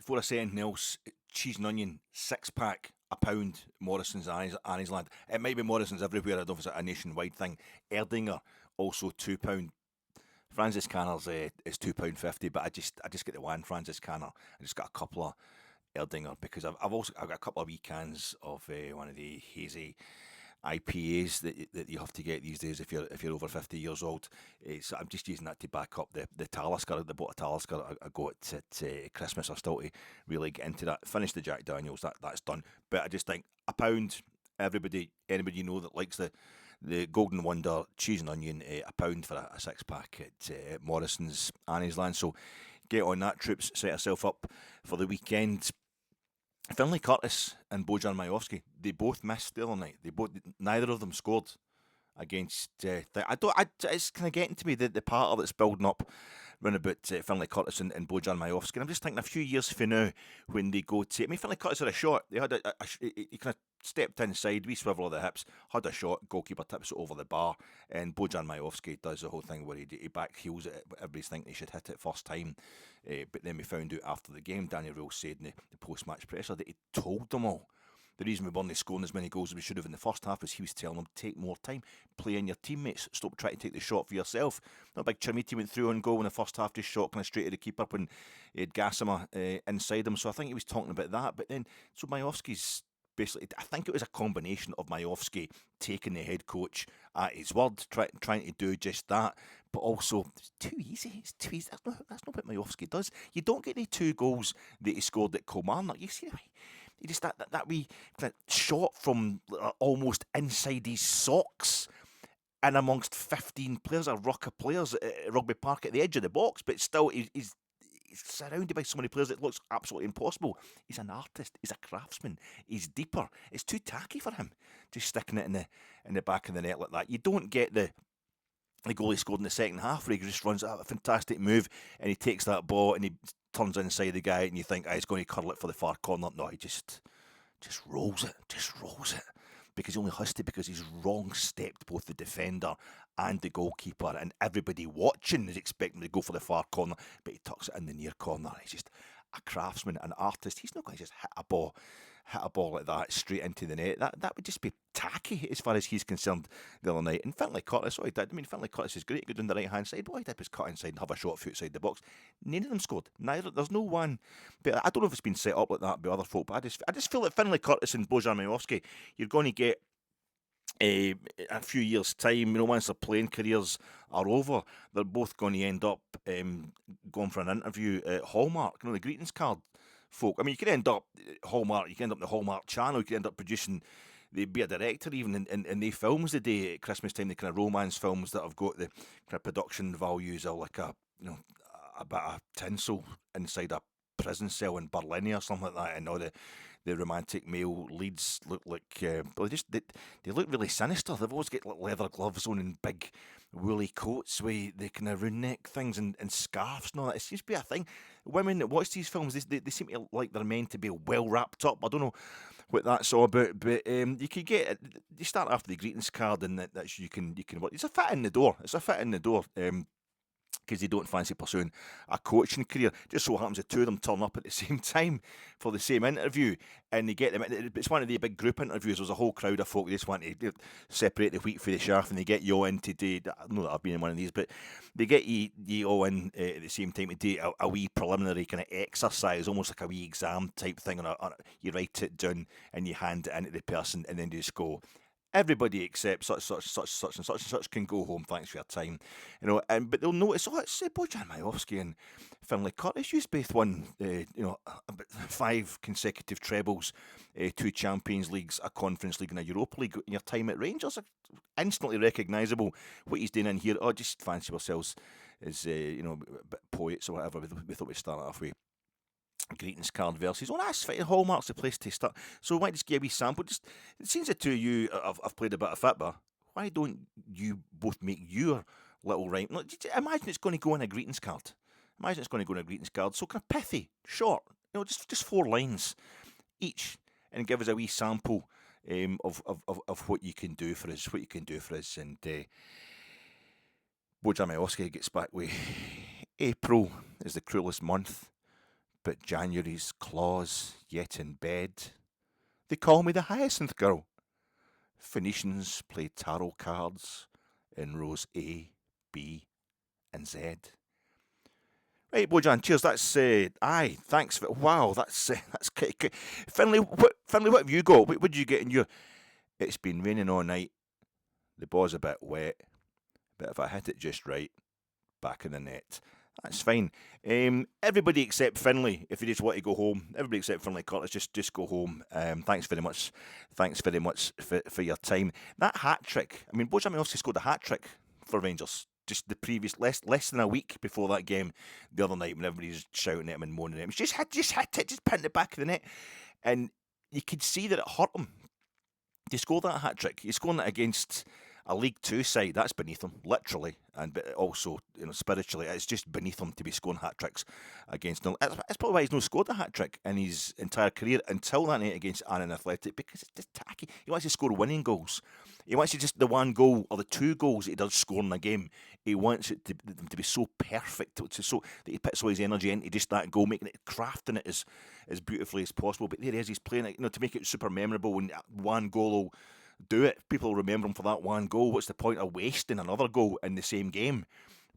Before I say anything else, cheese and onion, 6-pack, £1, Morrison's, Annie's Land. It might be Morrison's everywhere, I don't know if it's a nationwide thing. Erdinger, also £2. Francis Canner's is £2.50, but I just get the one Francis Canner. I just got a couple of Erdinger because I've got a couple of wee cans of one of the hazy IPAs that you have to get these days if you're over 50 years old. So I'm just using that to back up the Talisker, the bottle of Talisker I got at Christmas. I still to really get into that. Finish the Jack Daniels, that's done. But I just think £1. Anybody you know that likes the Golden Wonder cheese and onion, £1 for a 6-pack at Morrison's, Annie's Land. So get on that, troops. Set yourself up for the weekend. Finlay Curtis and Bojan Miovski, they both missed the other night. Neither of them scored against. It's kind of getting to me the patter that's building up round about Finlay Curtis and Bojan Miovski. And I'm just thinking a few years from now when they go to. I mean, Finlay Curtis had a shot. He had he kind of stepped inside, wee swivel of the hips, had a shot. Goalkeeper tips it over the bar, and Bojan Miovski does the whole thing where he back heels it. Everybody's thinking he should hit it first time. But then we found out after the game, Danny Röhl said in the post-match presser that he told them all the reason we weren't scoring as many goals as we should have in the first half was he was telling them, take more time, play in your teammates, stop trying to take the shot for yourself. Not big Chimiti went through on goal in the first half, just shot kind of straight to the keeper when he had Gassama inside him. So I think he was talking about that. But then, so Miovski's basically, I think it was a combination of Miovski taking the head coach at his word, trying to do just that, but also it's too easy. It's too easy. That's not what Miovski does. You don't get the 2 goals that he scored at Kilmarnock. You see, he just that wee shot from almost inside his socks and amongst 15 players, a ruck of players at Rugby Park at the edge of the box, but still he's surrounded by so many players it looks absolutely impossible. He's an artist, he's a craftsman, he's deeper. It's too tacky for him, just sticking it in the back of the net like that. You don't get the goal he scored in the second half where he just runs a fantastic move and he takes that ball and he turns inside the guy and you think, he's going to curl it for the far corner. No, he just rolls it, because he only has to, because he's wrong-stepped both the defender and the goalkeeper, and everybody watching is expecting him to go for the far corner, but he tucks it in the near corner. He's just a craftsman, an artist. He's not going to just hit a ball like that straight into the net. That would just be tacky as far as he's concerned the other night. And Finlay Curtis, what he did, I mean, Finlay Curtis is great, good on the right-hand side. What he did was cut inside and have a shot outside the box. None of them scored. There's no one. But I don't know if it's been set up like that by other folk, but I just feel that Finlay Curtis and Bojan Miovski, you're going to get a few years' time, once their playing careers are over, they're both going to end up going for an interview at Hallmark, the greetings card folk. I mean, you could end up Hallmark, you could end up the Hallmark channel, you could end up producing, be a director even in the films the day at Christmas time, the kind of romance films that have got the kind of production values of like a bit of tinsel inside a prison cell in Berlin or something like that, and all the romantic male leads look like they look really sinister. They've always got like leather gloves on and big woolly coats with the kind of round neck things and scarves and all that. It seems to be a thing. Women that watch these films, they seem to like they're meant to be well wrapped up. I don't know what that's all about, but you could get you start after the greetings card and that you can work. It's a fit in the door. Because they don't fancy pursuing a coaching career. Just so happens the two of them turn up at the same time for the same interview, and they get them. It's one of the big group interviews. There's a whole crowd of folk. They just want to separate the wheat from the chaff, and they get you all in today. I don't know that I've been in one of these, but they get you all in at the same time to do a wee preliminary kind of exercise, almost like a wee exam type thing. You write it down and you hand it in to the person, and then you just go, everybody except such and such can go home. Thanks for your time, but they'll notice. It's Bojan Miovski and Finlay Curtis. You both won, 5 consecutive trebles, 2 Champions Leagues, a Conference League, and a Europa League in your time at Rangers. Instantly recognisable what he's doing in here. Just fancy ourselves as poets or whatever. We thought we'd start off with greetings card versus that's fine. Hallmark's the place to start. So why just give a wee sample? Just it seems the two of you have played a bit of football. Why don't you both make your little rhyme? Imagine it's going to go in a greetings card. So kind of pithy, short. Just 4 lines each, and give us a wee sample of what you can do for us. And Bojan Miovski gets back with April is the cruelest month but January's claws yet in bed. They call me the hyacinth girl. Phoenicians play tarot cards in rows A, B, and Z. Right, Bojan, cheers. That's aye. Thanks for that's Finlay. What have you got? What did you get in your? It's been raining all night. The ball's a bit wet, but if I hit it just right, back in the net. That's fine. Everybody except Finlay, if you just want to go home. Everybody except Finlay Curtis, just go home. Thanks very much. Thanks very much for your time. That hat trick. I mean, Bojan Miovski scored a hat trick for Rangers. Just the previous less than a week before that game, the other night when everybody's shouting at him and moaning at him, just hit it, just pinned it back of the net, and you could see that it hurt him to score that hat trick. He's scoring it against a League Two side. That's beneath him, literally, and but also spiritually, it's just beneath him to be scoring hat tricks against them. That's probably why he's not scored a hat trick in his entire career until that night against Annan Athletic, because it's just tacky. He wants to score winning goals. He wants to just the one goal or the two goals that he does score in a game. He wants it to be so perfect, so that he puts all his energy into just that goal, making it, crafting it as beautifully as possible. But there he is, he's playing it, to make it super memorable. And one goal will do it. People will remember him for that one goal. What's the point of wasting another goal in the same game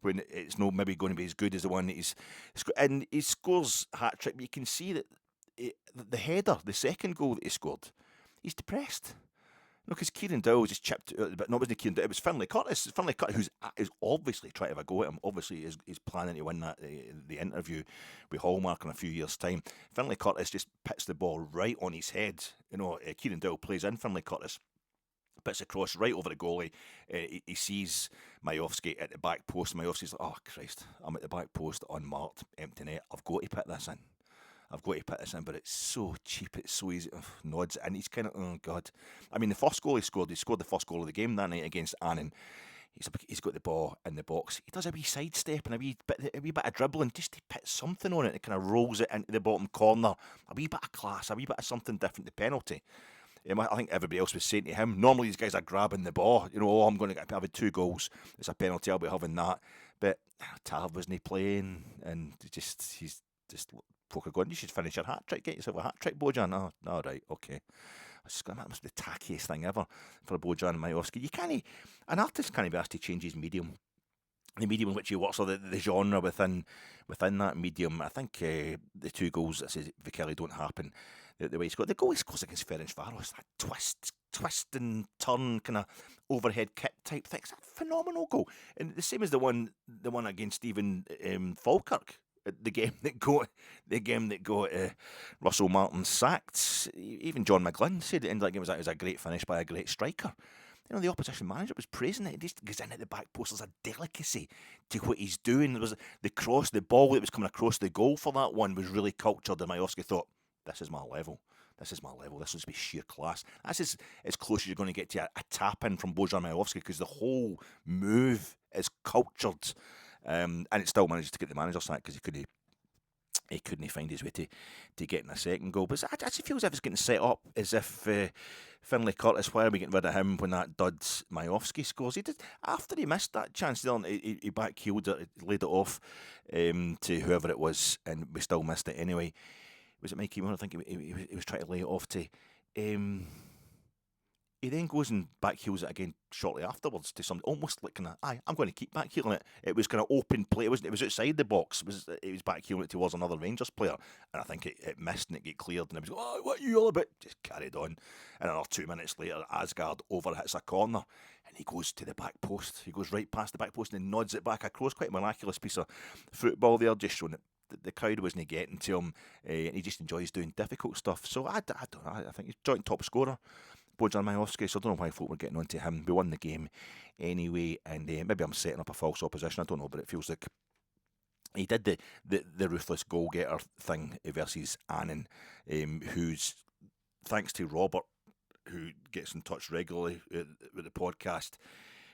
when it's not maybe going to be as good as the one that he's and he scores a hat trick? But you can see that the header, the second goal that he scored, he's depressed. Because Kieran Dowell just chipped, but no, it wasn't Kieran Dowell, it was Finlay Curtis. Finlay Curtis, who's obviously trying to have a go at him. Obviously, is planning to win that the interview with Hallmark in a few years' time. Finlay Curtis just pits the ball right on his head. Kieran Dowell plays in Finlay Curtis, pits across right over the goalie. He sees Miovski at the back post. Miovski's like, oh Christ, I'm at the back post, unmarked, empty net. I've got to put this in. But it's so cheap, it's so easy. Nods, and he's kind of, oh God. I mean, the first goal he scored the first goal of the game that night against Annan. He's got the ball in the box. He does a wee sidestep and a wee bit of dribbling, just to put something on it. It kind of rolls it into the bottom corner. A wee bit of class, a wee bit of something different to penalty. I think everybody else was saying to him, normally these guys are grabbing the ball. I'm going to have 2 goals. It's a penalty, I'll be having that. But Tav wasn't playing, and he's just poker going, you should finish your hat trick, get yourself a hat trick, Bojan. Oh, right, okay. That must be the tackiest thing ever for Bojan Miovski. An artist can't be asked to change his medium. The medium in which he works, or the genre within that medium. I think the 2 goals that says Vikeli don't happen. The way he scored, the goal he scores against Ferencváros, that twist and turn kind of overhead kick type thing. It's a phenomenal goal, and the same as the one against Stephen Falkirk. The game that got Russell Martin sacked. Even John McGlynn said at the end of that game it was a great finish by a great striker. The opposition manager was praising it. He just goes in at the back post. There's a delicacy to what he's doing. There was the ball that was coming across the goal for that one was really cultured, and Miovski thought, this is my level. This will be sheer class. That's as close as you're going to get to a tap in from Bojan Miovski, because the whole move is cultured. And it still manages to get the manager sacked because he couldn't find his way to getting a second goal. But it actually feels as if it's getting set up as if Finlay Curtis, why are we getting rid of him when that dud Miovski scores? He did, after he missed that chance, he backheeled it, laid it off to whoever it was, and we still missed it anyway. Was it Mikey Moore? I think he was trying to lay it off to... He then goes and backheels it again shortly afterwards to somebody, almost like kind of, I'm going to keep backheeling it. It was kind of open play. It was outside the box. It was backheeling it towards another Rangers player, and I think it missed and it got cleared. And it was, what are you all about? Just carried on. And another 2 minutes later, Razgrad overhits a corner, and he goes to the back post. He goes right past the back post and then nods it back across. Quite a miraculous piece of football there, just showing that the crowd wasn't getting to him, and he just enjoys doing difficult stuff. So I don't know. I think he's joint top scorer, Bojan Miovski, so I don't know why folk were getting onto him. We won the game anyway, and maybe I'm setting up a false opposition, I don't know, but it feels like he did the ruthless goal-getter thing versus Annan, who's, thanks to Robert, who gets in touch regularly with the podcast,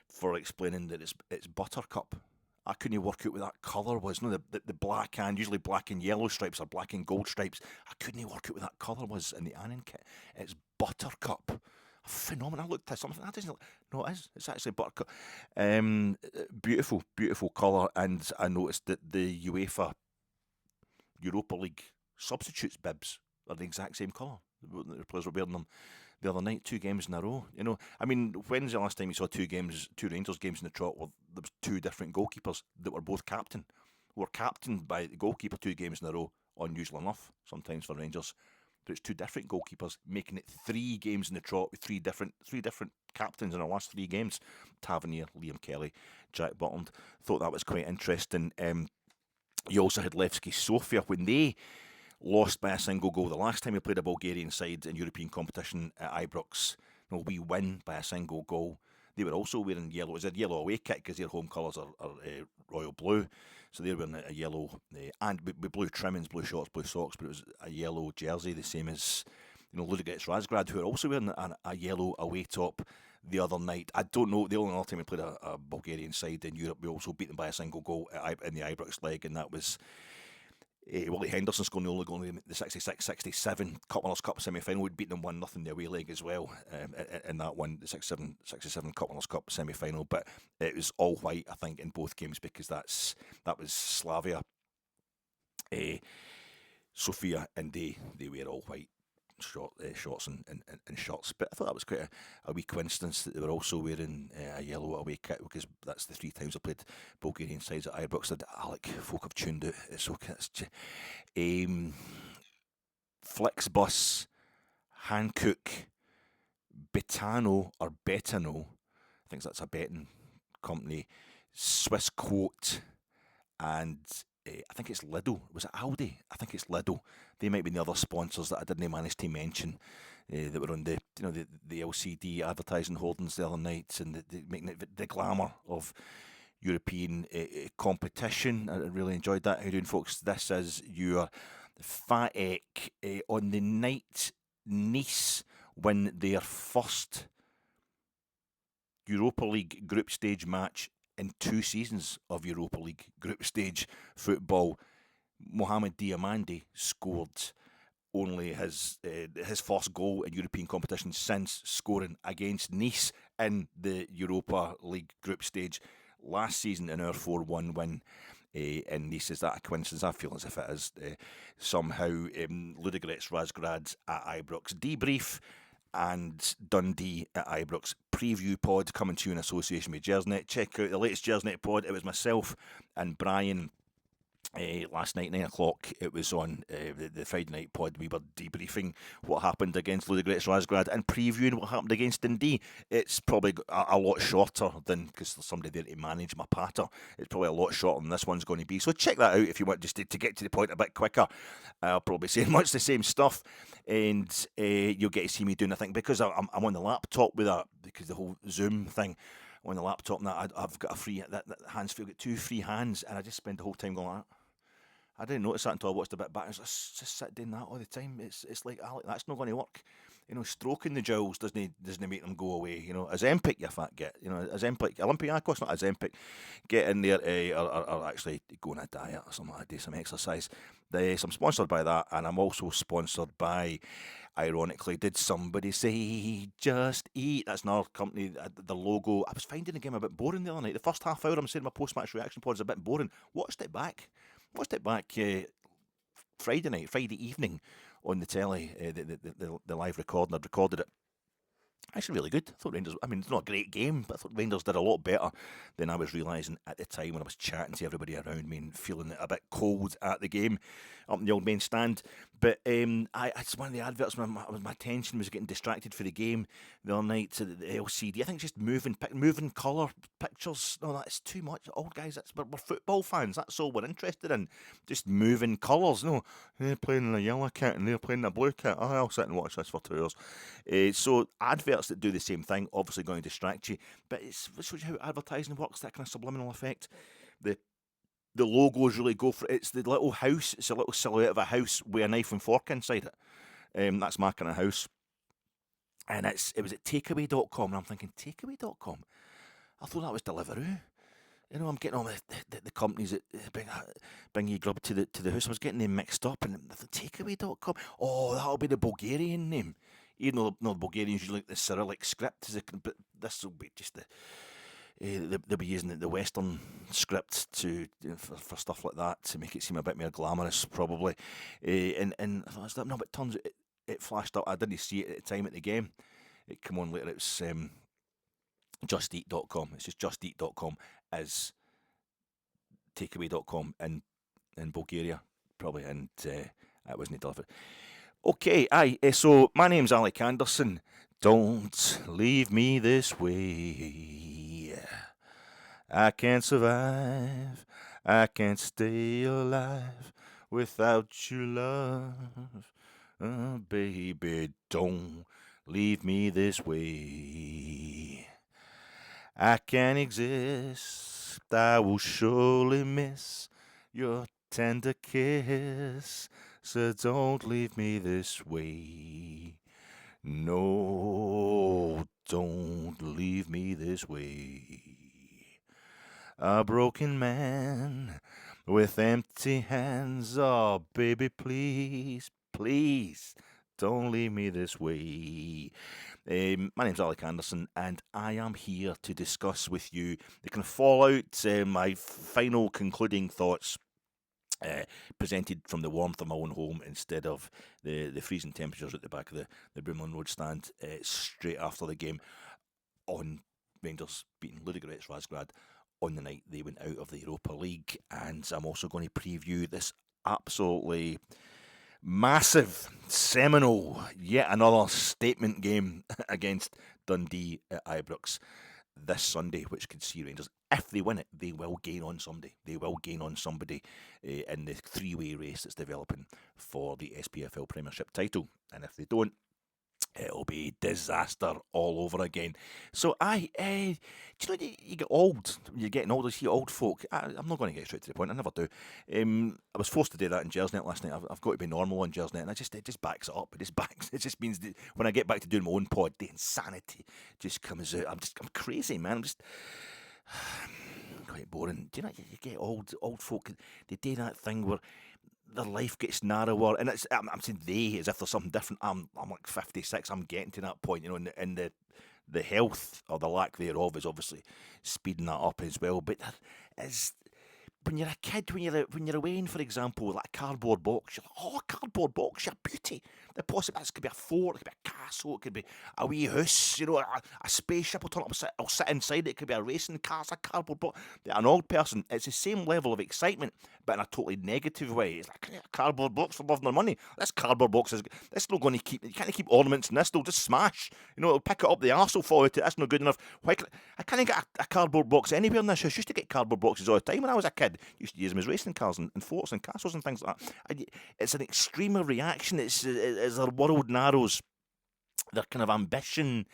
for explaining that it's Buttercup. I couldn't work out what that colour was. No, the black and usually black and yellow stripes or black and gold stripes. I couldn't work out what that colour was in the Annan kit. It's Buttercup. Phenomenal. I looked at something. That doesn't. No, it is. It's actually Buttercup. Beautiful colour. And I noticed that the UEFA Europa League substitutes' bibs are the exact same colour. The players were wearing them the other night, 2 games in a row. You know, I mean, when's the last time you saw 2 Rangers games in the trot where there was 2 different goalkeepers that were both captain? Were captained by the goalkeeper 2 games in a row, unusual enough sometimes for Rangers. But it's 2 different goalkeepers, making it 3 games in the trot with three different captains in our last 3 games. Tavernier, Liam Kelly, Jack Butland. Thought that was quite interesting. You also had Levski Sofia when they lost by a single goal the last time we played a Bulgarian side in European competition at Ibrox. We win by a single goal. They were also wearing yellow. It was a yellow away kit because their home colours are royal blue. So they were wearing a yellow and with blue trimmings, blue shorts, blue socks, but it was a yellow jersey, the same as Ludogorets Razgrad, who are also wearing a yellow away top the other night. I don't know, the only other time we played a Bulgarian side in Europe, we also beat them by a single goal in the Ibrox leg, and that was Willie Henderson scoring the only goal in the 66-67 Cup Winners' Cup semi-final. We'd beaten them 1-0 the away leg as well in that one, the 67 Cup Winners' Cup semi-final. But it was all white, I think, in both games because that was Slavia, Sofia, and they wear all white shorts and shirts. But I thought that was quite a wee coincidence that they were also wearing a yellow away kit, because that's the 3 times I played Bulgarian sides at Ibrox. Alec folk have tuned out. It's okay. Flixbus, Hankook, Betano or Betano, I think that's a betting company, Swiss Quote, and I think it's Lidl. Was it Aldi? I think it's Lidl. They might be the other sponsors that I didn't manage to mention that were on the LCD advertising holdings the other night, and making it the glamour of European competition. I really enjoyed that. How you doing, folks? This is your Fat Ek on the night Nice win their first Europa League group stage match in 2 seasons of Europa League group stage football. Mohamed Diamandi scored only his first goal in European competition since scoring against Nice in the Europa League group stage last season in our 4-1 win in Nice. Is that a coincidence? I feel as if it is somehow. Ludogorets Razgrad at Ibrox. Debrief and Dundee at Ibrox preview pod coming to you in association with Gersnet. Check out the latest Gersnet pod. It was myself and Brian last night, 9 o'clock. It was on the Friday night pod. We were debriefing what happened against Ludogorets Razgrad and previewing what happened against Dundee. It's probably a lot shorter than, because there's somebody there to manage my patter, it's probably a lot shorter than this one's going to be. So check that out if you want, just to get to the point a bit quicker. I'll probably say much the same stuff, and you'll get to see me doing, I think, because I'm on the laptop with that, because the whole Zoom thing on the laptop, and I've got a free, that hands free, I've got 2 free hands, and I just spend the whole time going like that. I didn't notice that until I watched a bit back. I was just sit doing that all the time. It's like, Alec, that's not going to work. Stroking the jowls doesn't make them go away. Ozempic, you fat git. Ozempic, Olympiacos, not Ozempic. Get in there, or actually go on a diet or something. I do some exercise. So I'm sponsored by that, and I'm also sponsored by, ironically, did somebody say Just Eat? That's another company. The logo, I was finding the game a bit boring the other night. The first half hour, I'm saying my post-match reaction pod is a bit boring. Watched it back Friday evening on the telly, the live recording. I'd recorded it. Actually, really good. I thought Rangers, it's not a great game, but I thought Rangers did a lot better than I was realising at the time when I was chatting to everybody around me and feeling a bit cold at the game up in the old main stand. But it's one of the adverts where my attention was getting distracted for the game the other night to the LCD. I think just moving colour pictures. No, that's too much. Old guys, we're football fans. That's all we're interested in. Just moving colours. No, they're playing in a yellow kit and they're playing in a blue kit. I'll sit and watch this for 2 hours. So adverts that do the same thing, obviously going to distract you. But it shows you how advertising works, that kind of subliminal effect. The logos really go for it. It's the little house. It's a little silhouette of a house with a knife and fork inside it. That's my kind of house. And it was at takeaway.com, and I'm thinking, takeaway.com? I thought that was Deliveroo. I'm getting all the companies that bring you grub to the house. I was getting them mixed up, and I thought, takeaway.com? Oh, that'll be the Bulgarian name. Even though the Bulgarians usually like the Cyrillic script, but this will be just they'll be using the Western script to for stuff like that to make it seem a bit more glamorous, probably. And I thought, no, but it turns out it flashed up. I didn't see it at the time at the game. It came on later. It was justeat.com. It's just justeat.com as takeaway.com in Bulgaria, probably, and it wasn't delivered. Okay, so my name's Alec Anderson. Don't leave me this way. I can't survive, I can't stay alive without your love. Oh, baby, don't leave me this way. I can't exist, I will surely miss your tender kiss. So don't leave me this way. No, don't leave me this way. A broken man with empty hands. Oh, baby, please, please, don't leave me this way. My name's Alec Anderson, and I am here to discuss with you the kind of fallout, my final concluding thoughts, presented from the warmth of my own home instead of the freezing temperatures at the back of the Broomloan Road stand straight after the game on Rangers beating Ludogorets Razgrad on the night they went out of the Europa League. And I'm also going to preview this absolutely massive, seminal, yet another statement game against Dundee at Ibrox this Sunday, which could see Rangers, if they win it, they will gain on somebody. They will gain on somebody in the three-way race that's developing for the SPFL Premiership title. And if they don't, it'll be disaster all over again. So do you know you get old? You're getting older. You see old folk. I'm not going to get straight to the point. I never do. I was forced to do that in Gersnet last night. I've got to be normal on Gersnet, and it just backs it up. It just means that when I get back to doing my own pod, the insanity just comes out. I'm crazy, man. I'm just quite boring. Do you know you get old folk? They do that thing where their life gets narrower, and I'm saying they as if there's something different. I'm like 56. I'm getting to that point, and the health or the lack thereof is obviously speeding that up as well. But is when you're a kid, when you're away, for example, like a cardboard box, you're like, oh, a cardboard box, you're beauty. The possibilities could be a fort, it could be a castle, it could be a wee house, a spaceship will turn up, I'll sit inside it, it could be a racing car, it's a cardboard box. An old person, it's the same level of excitement, but in a totally negative way. It's like a cardboard box for love nor money. This cardboard box it's not going to keep, you can't keep ornaments in this, they'll just smash. It'll pick it up, the arse will fall out, that's not good enough. I can't get a cardboard box anywhere in this house. I used to get cardboard boxes all the time when I was a kid. Used to use them as racing cars and forts and castles and things like that. It's an extreme reaction. As their world narrows, their kind of ambition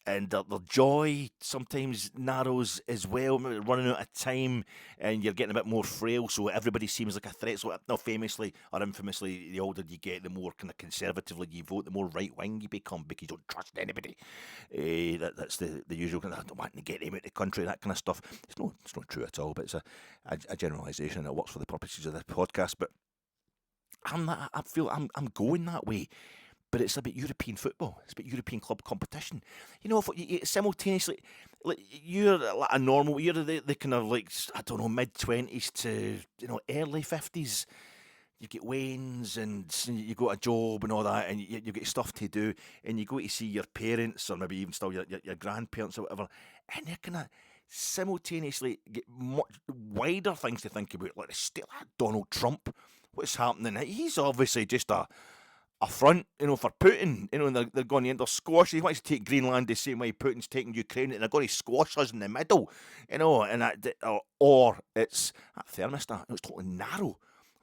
and their joy sometimes narrows as well. Maybe running out of time, and you're getting a bit more frail, so everybody seems like a threat. So, famously or infamously, the older you get, the more kind of conservatively you vote, the more right wing you become because you don't trust anybody. That's the usual kind of, I don't want to get him out of the country, that kind of stuff. It's not true at all, but it's a generalisation, and it works for the purposes of the podcast. But I feel I'm going that way. But it's about European football. It's about European club competition. If you simultaneously, like, you're like a normal, you're the kind of like, I don't know, mid-20s to early 50s. You get wains and you got a job and all that, and you get stuff to do, and you go to see your parents or maybe even still your grandparents or whatever, and you kind of simultaneously get much wider things to think about, like still Donald Trump. What's happening? He's obviously just a front, for Putin, and they're going to squash. He wants to take Greenland the same way Putin's taking Ukraine, and they're going to squash us in the middle, and or it's that thermostat. It's totally narrow.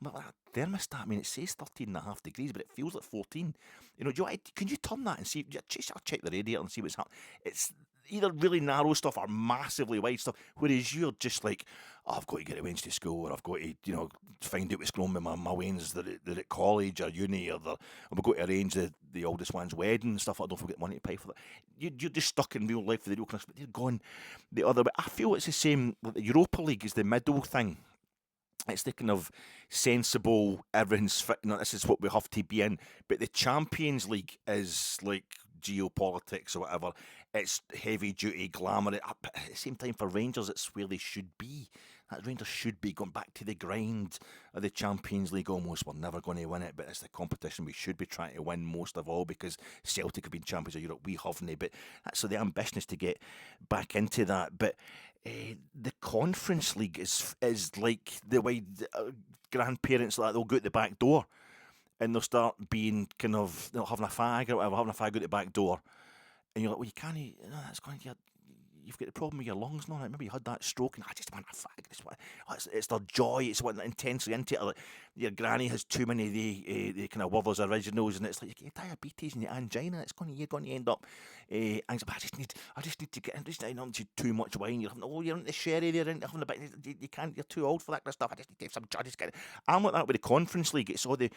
I'm like, that thermostat, it says 13.5 degrees, but it feels like 14. Can you turn that and see? I'll check the radiator and see what's happening. It's either really narrow stuff or massively wide stuff, whereas you're just like, I've got to get away to school, or I've got to, find out what's going on with my wains that are at college or uni, or we've got to arrange the oldest one's wedding and stuff. I don't forget money to pay for that. You're just stuck in real life with the real kind of, but they're gone the other way. I feel it's the same. Like the Europa League is the middle thing. It's the kind of sensible, everything's fit, this is what we have to be in. But the Champions League is like geopolitics or whatever. It's heavy duty glamour. But at the same time, for Rangers, it's where they should be. That Rangers should be going back to the grind of the Champions League almost. We're never going to win it, but it's the competition we should be trying to win most of all, because Celtic have been champions of Europe, we haven't. But so the ambition is to get back into that. But the Conference League is like the way grandparents like that, they'll go out the back door and they'll start being kind of, having a fag or whatever, having a fag out the back door. And you're like, well, you can't, that's going to, you've got the problem with your lungs now. Maybe you had that stroke and I just want a fag. It's their joy. It's what they're intensely into it. Like, your granny has too many of the kind of Werther's Originals, and it's like you get diabetes and your angina. You're going to end up. I just need to get. Into too much wine. You're into sherry. You're into having a bit. You can't. You're too old for that kind of stuff. I just need to have some. I'm like that with the Conference League. It's all the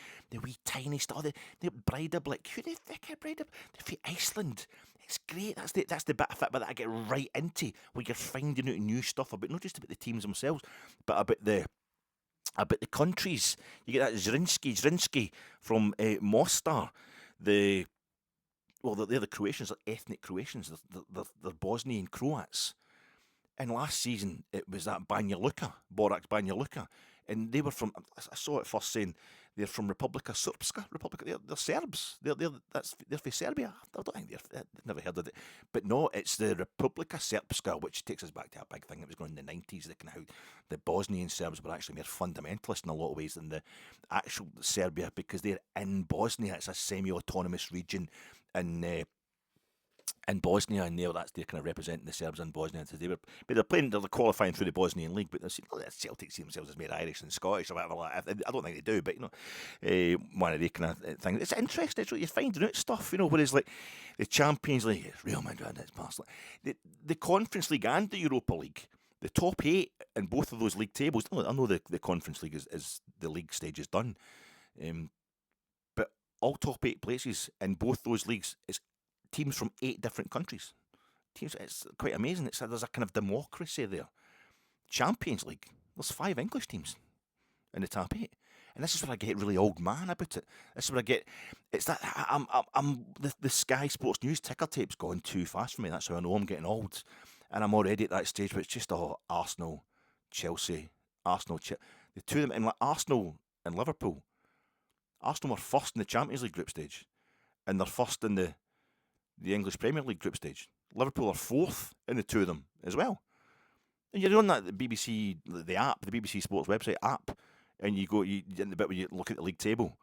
wee tiny stuff. The Breidablik. Like, who the thick Breidablik? The Iceland. It's great. That's the bit of it, but that I get right into, where you're finding out new stuff about, not just about the teams themselves, but about the countries. You get that Zrinski from Mostar. They're the Croatians, they're ethnic Croatians. They're Bosnian Croats. And last season it was that Borac Banja Luka, and they were from. I saw it first saying they're from Republika Srpska. They're Serbs. They're from Serbia. I don't think I've never heard of it, but no, it's the Republika Srpska, which takes us back to a big thing that was going in the 90s. How the Bosnian Serbs were actually more fundamentalist in a lot of ways than the actual Serbia, because they're in Bosnia. It's a semi-autonomous region in Bosnia, and they're kind of representing the Serbs in Bosnia. They're qualifying through the Bosnian League, but the Celtic see themselves as more Irish and Scottish or whatever. I don't think they do, but one of the kind of things. It's interesting. You're finding out stuff, whereas like the Champions League, it's Real Madrid, it's Barcelona, the Conference League and the Europa League, the top 8 in both of those league tables. I know the Conference League is the league stage is done, but all top 8 places in both those leagues is teams from 8 different countries. It's quite amazing. There's a kind of democracy there. Champions League, there's 5 English teams in the top 8, and this is where I get really old man about it. This is where I get. It's that the Sky Sports News ticker tape's gone too fast for me. That's how I know I'm getting old, and I'm already at that stage where it's just Arsenal, Chelsea, the two of them, and like Arsenal and Liverpool. Arsenal were first in the Champions League group stage, and they're first in the English Premier League group stage. Liverpool are 4th in the two of them as well. And you're on that BBC, the app, the BBC Sports website app, and you go, in the bit where you look at the league table.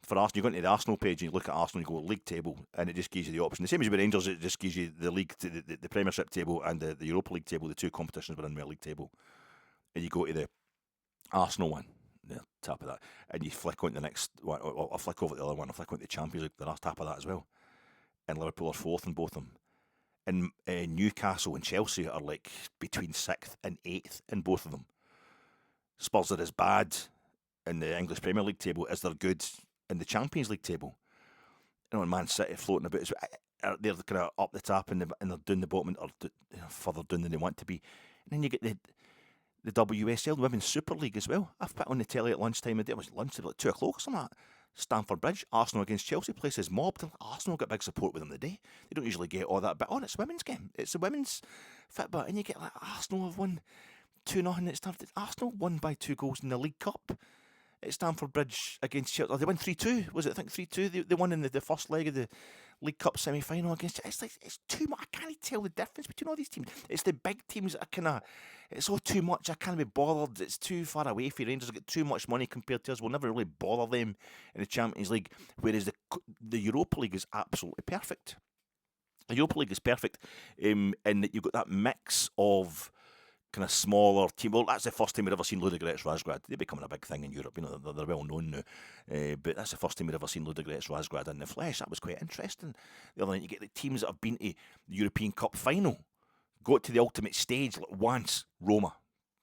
For Arsenal, you go into the Arsenal page and you look at Arsenal, and you go league table, and it just gives you the option. The same as with Rangers, it just gives you the league, the Premiership table and the Europa League table, the 2 competitions within their league table. And you go to the Arsenal one, the top of that, and you flick on to the next one, or I'll flick over to the other one, I'll flick on to the Champions League, the last top of that as well. And Liverpool are 4th in both of them. And Newcastle and Chelsea are like between 6th and 8th in both of them. Spurs are as bad in the English Premier League table as they're good in the Champions League table. And Man City floating about, they're kind of up the top and they're down the bottom, or further down than they want to be. And then you get the WSL, the Women's Super League as well. I've put on the telly at lunchtime, it was lunchtime, like 2 o'clock or something like that. Stamford Bridge, Arsenal against Chelsea, place is mobbed. Arsenal got big support with them today. They don't usually get all that, but it's a women's game. It's a women's fitbit, and you get like Arsenal have won 2-0 at Stamford. Arsenal won by 2 goals in the League Cup at Stamford Bridge against Chelsea. They won 3-2, was it? I think 3-2. They won in the first leg of the League Cup semi-final against. It's too much. I can't tell the difference between all these teams. It's the big teams that are kind of. It's all too much. I can't be bothered. It's too far away for Rangers. They get too much money compared to us. We'll never really bother them in the Champions League. Whereas the Europa League is absolutely perfect. The Europa League is perfect in that you've got that mix of kind of smaller team. Well, that's the first time we've ever seen Ludogorets Razgrad. They're becoming a big thing in Europe. They're well known now. But that's the first time we've ever seen Ludogorets Razgrad in the flesh. That was quite interesting. The other night, you get the teams that have been to the European Cup final, got to the ultimate stage like once. Roma.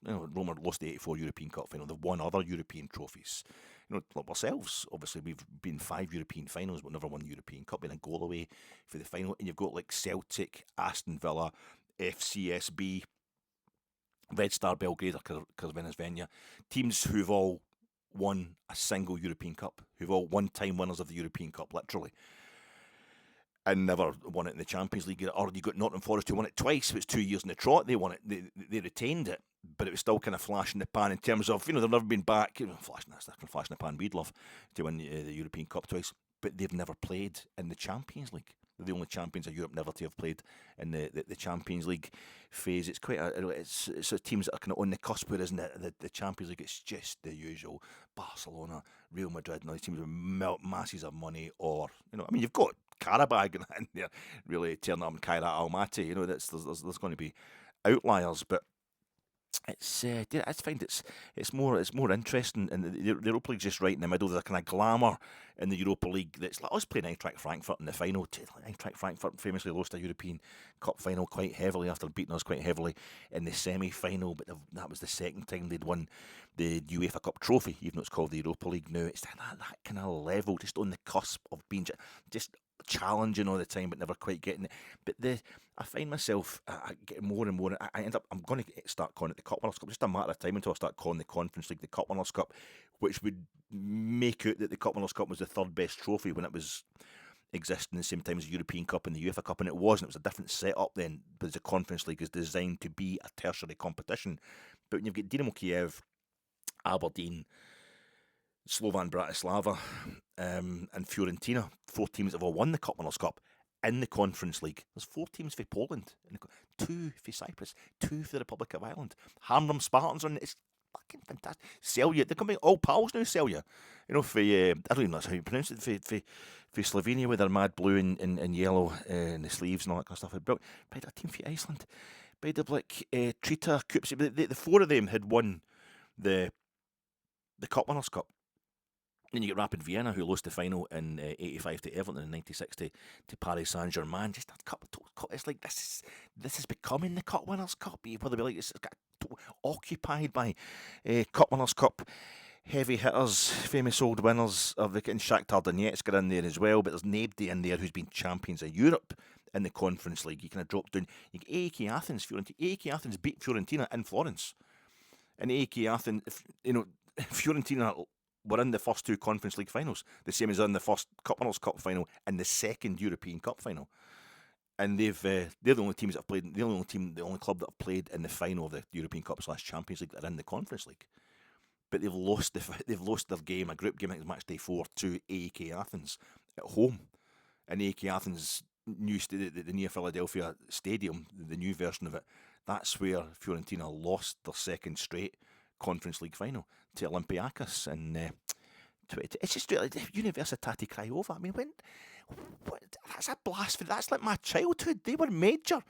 Roma lost the 84 European Cup final. They've won other European trophies. Like ourselves, obviously, we've been 5 European finals, but never won the European Cup. Been a goal away for the final. And you've got like Celtic, Aston Villa, FCSB, Red Star Belgrade or Crvena, teams who've all won a single European Cup, who've all one-time winners of the European Cup, literally. and never won it in the Champions League. Or you got Nottingham Forest, who won it twice. It was 2 years in the trot. They won it. They retained it, but it was still kind of flash in the pan in terms of, they've never been back. Flash in the pan. We'd love to win the European Cup twice, but they've never played in the Champions League. They're the only champions of Europe never to have played in the Champions League phase. It's quite it's teams that are kind of on the cusp, whereas in the Champions League it's just the usual Barcelona, Real Madrid, and all these teams with masses of money, or you've got Karabag in there really tearing up, and Kairat Almaty. There's going to be outliers, but it's I find it's more interesting, and the Europa League's just right in the middle. There's a kind of glamour in the Europa League that's like us playing Eintracht Frankfurt in the final. Eintracht Frankfurt famously lost a European Cup final quite heavily after beating us quite heavily in the semi-final, but that was the second time they'd won the UEFA Cup trophy, even though it's called the Europa League now. It's that kind of level, just on the cusp of being just challenging all the time, but never quite getting it. But I find myself getting more and more. I'm going to start calling it the Cup Winners' Cup. Just a matter of time until I start calling the Conference League the Cup Winners' Cup, which would make out that the Cup Winners' Cup was the third best trophy when it was existing at the same time as the European Cup and the UEFA Cup, and it wasn't. It was a different setup then, because the Conference League is designed to be a tertiary competition. But when you've got Dynamo Kiev, Aberdeen, Slovan Bratislava, and Fiorentina, 4 teams that have all won the Cup Winners' Cup in the Conference League. There's 4 teams for Poland, 2 for Cyprus, 2 for the Republic of Ireland. Hamram Spartans on it. It's fucking fantastic. Celje, they're coming all pals now, Celje. For I don't even know how you pronounce it, for Slovenia with their mad blue and yellow in the sleeves and all that kind of stuff. By a team for Iceland. By the Trita Cups. The 4 of them had won the Cup Winners' Cup. Then you get Rapid Vienna, who lost the final in 85 to Everton, and 96 to Paris Saint-Germain. Just a couple of, it's like this is becoming the Cup Winners' Cup. You probably be like, it's got occupied by Cup Winners' Cup heavy hitters, famous old winners of the, and Shakhtar Donetsk got in there as well. But there's nobody in there who's been champions of Europe in the Conference League. You kind of drop down. You get AEK Athens, Fiorentina. AEK Athens beat Fiorentina in Florence, and AEK Athens, Fiorentina were in the first 2 Conference League finals, the same as in the first Cup Winners' Cup final and the second European Cup final. And they're the only teams that have played. The only club that have played in the final of the European Cup / Champions League that are in the Conference League. But they've lost their game, a group game, I think it's match day 4, to AEK Athens at home. And AEK Athens' the near Philadelphia Stadium, the new version of it, that's where Fiorentina lost their second straight Conference League final to Olympiacos, and it's just like Universitati Craiova. I mean, that's a blast. That's like my childhood. They were major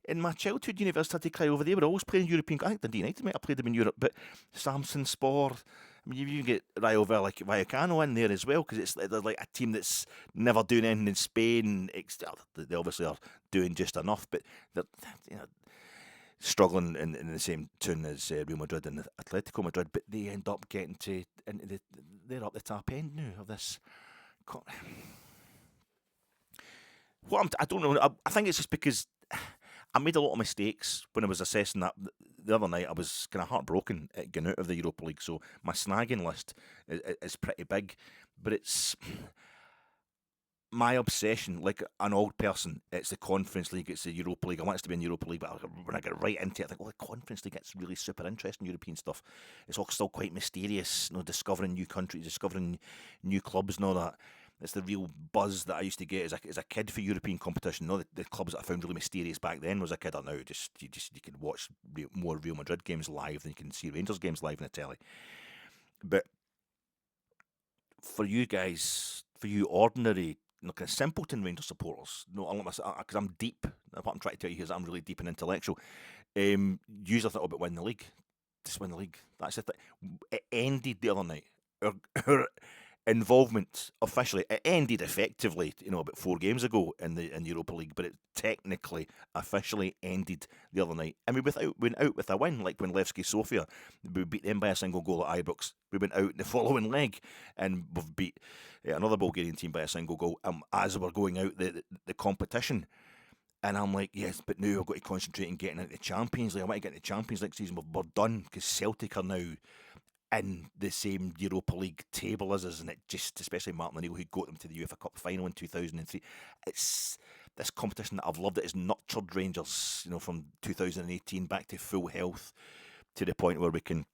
in my childhood. Universitati Craiova. They were always playing European. I think Dundee United might have played them in Europe, but Samson Spor. I mean, you get Rayo Vallecano in there as well, because they're like a team that's never doing anything in Spain. They obviously are doing just enough, but they're struggling in the same tune as Real Madrid and Atletico Madrid, but they end up getting they're up the top end now of this. I don't know. I think it's just because I made a lot of mistakes when I was assessing that the other night. I was kind of heartbroken at getting out of the Europa League, so my snagging list is pretty big, but it's my obsession, like an old person. It's the Conference League, it's the Europa League. I want it to be in Europa League, but when I get right into it, I think, the Conference League, it's really super interesting, European stuff. It's all still quite mysterious, discovering new countries, discovering new clubs and all that. It's the real buzz that I used to get as a kid for European competition. The clubs that I found really mysterious back then was a kid. Or now you can watch more Real Madrid games live than you can see Rangers games live in the telly. But for you guys, for you ordinary, kind of simpleton Rangers supporters, because I'm deep. What I'm trying to tell you here is that I'm really deep and intellectual. Usually think about win the league. Just win the league. That's it. It ended the other night. Our involvement officially, it ended effectively, about 4 games ago in the Europa League, but it technically officially ended the other night. And we went out with a win, like when Levski Sofia, we beat them by a single goal at Ibrox. We went out in the following leg and we've beat another Bulgarian team by a single goal as we're going out the competition. And I'm like, yes, but now I've got to concentrate on getting into the Champions League. I want to get into the Champions League season. We're done, because Celtic are now in the same Europa League table as us, and it just, especially Martin O'Neill, who got them to the UEFA Cup final in 2003. It's this competition that I've loved. It has nurtured Rangers, from 2018 back to full health, to the point where we can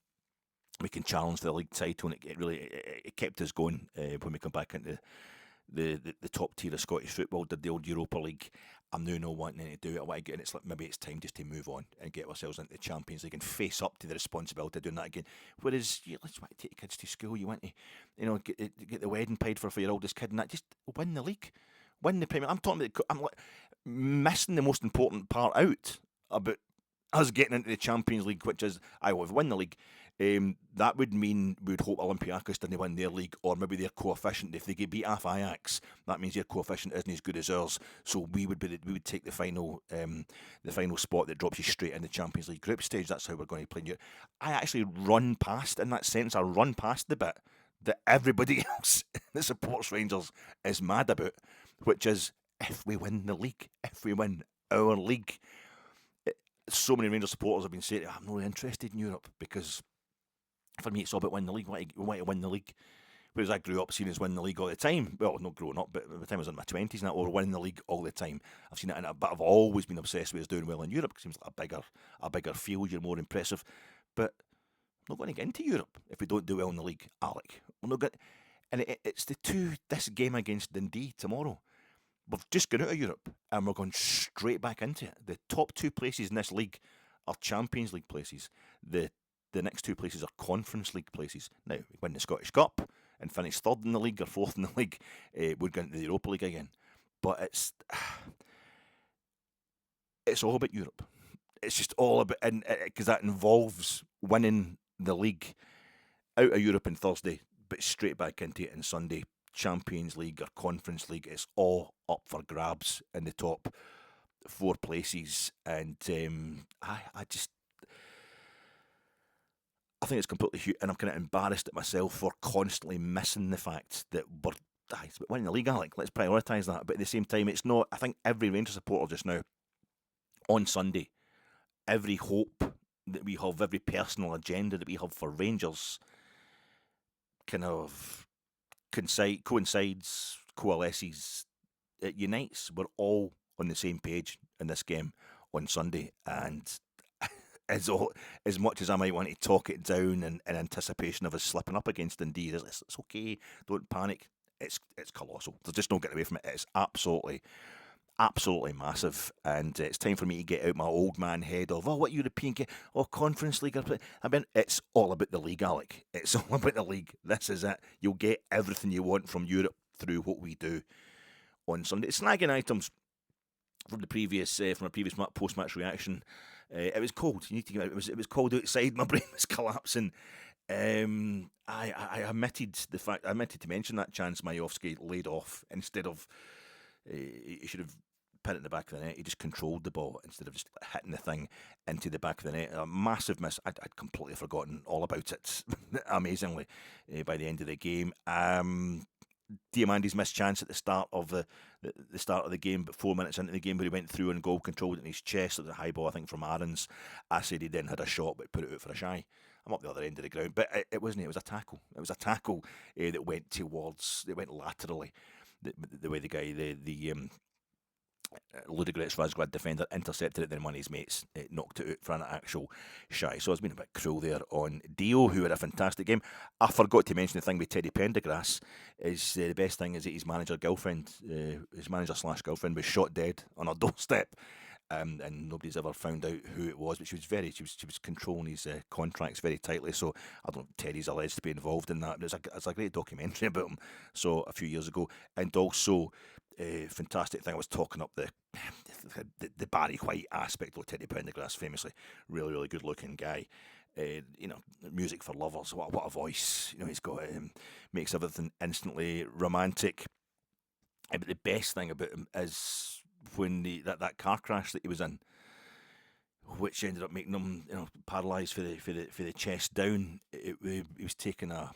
challenge the league title, and it really kept us going when we come back into the top tier of Scottish football. Did the old Europa League. I'm now not wanting to do it. I want to get, and it's like maybe it's time just to move on and get ourselves into the Champions League and face up to the responsibility of doing that again. Whereas you want to take kids to school, you want to get the wedding paid for your oldest kid, and that, just win the league, win the Premier. I'm like missing the most important part out about us getting into the Champions League, which is I will win the league. That would mean we would hope Olympiacos didn't win their league, or maybe their coefficient. If they get beat off Ajax, that means their coefficient isn't as good as ours. So we would take the final spot that drops you straight in the Champions League group stage. That's how we're going to play. I actually run past, in that sense, I run past the bit that everybody else that supports Rangers is mad about, which is if we win the league, if we win our league. So many Rangers supporters have been saying, I'm not really interested in Europe, because for me, it's all about winning the league. We want to win the league. Whereas I grew up seeing us win the league all the time. Well, not growing up, but by the time I was in my 20s, and we were winning the league all the time. I've seen it, but I've always been obsessed with us doing well in Europe. It seems like a bigger field. You're more impressive. But I'm not going to get into Europe if we don't do well in the league, Alec. We're not going. And it's this game against Dundee tomorrow. We've just got out of Europe, and we're going straight back into it. The top two places in this league are Champions League places. The next two places are Conference League places. Now, we win the Scottish Cup and finish third in the league or fourth in the league, we're going to the Europa League again. But it's all about Europe. It's just all about, and because that involves winning the league out of Europe on Thursday, but straight back into it on Sunday. Champions League or Conference League, it's all up for grabs in the top four places, and I think it's completely huge, and I'm kind of embarrassed at myself for constantly missing the fact that we're winning the league, Alec. Let's prioritise that. But at the same time, it's not. I think every Rangers supporter just now, on Sunday, every hope that we have, every personal agenda that we have for Rangers, kind of coincides, coalesces, it unites. We're all on the same page in this game on Sunday, and as much as I might want to talk it down in anticipation of us slipping up against Dundee, it's okay, don't panic. It's colossal. There's just no getting away from it. It's absolutely massive, and it's time for me to get out my old man head of, what European game, Conference League. I mean, it's all about the league, Alec. It's all about the league. This is it. You'll get everything you want from Europe through what we do on Sunday. Snagging items from a previous post-match reaction. It was cold. You need to get it. It was cold outside. My brain was collapsing. I omitted to mention that chance Miovski laid off instead of. He should have pin it in the back of the net. He just controlled the ball instead of just hitting the thing into the back of the net. A massive miss. I'd completely forgotten all about it. Amazingly, by the end of the game. Diamandi's missed chance at the start of the game, but 4 minutes into the game, where he went through and goal controlled it in his chest. It was a high ball, I think, from Aarons. I said he then had a shot, but put it out for a shy. I'm up the other end of the ground, but it wasn't. It was a tackle. It was a tackle that went laterally. The way the guy, the Ludogorets Razgrad defender intercepted it, then one of his mates knocked it out for an actual shy. So I was being a bit cruel there on Dio, who had a fantastic game. I forgot to mention the thing with Teddy Pendergrass. Is the best thing is that his manager/girlfriend was shot dead on her doorstep. And nobody's ever found out who it was, but she was controlling his contracts very tightly. So I don't know, Teddy's alleged to be involved in that. But it's a great documentary about him. So a few years ago, and also fantastic thing. I was talking up the Barry White aspect of Teddy Pendergrass, famously really, really good looking guy. Music for lovers. What a voice! He's got makes everything instantly romantic. But the best thing about him is when that car crash that he was in, which ended up making him paralysed for the chest down. He was taking a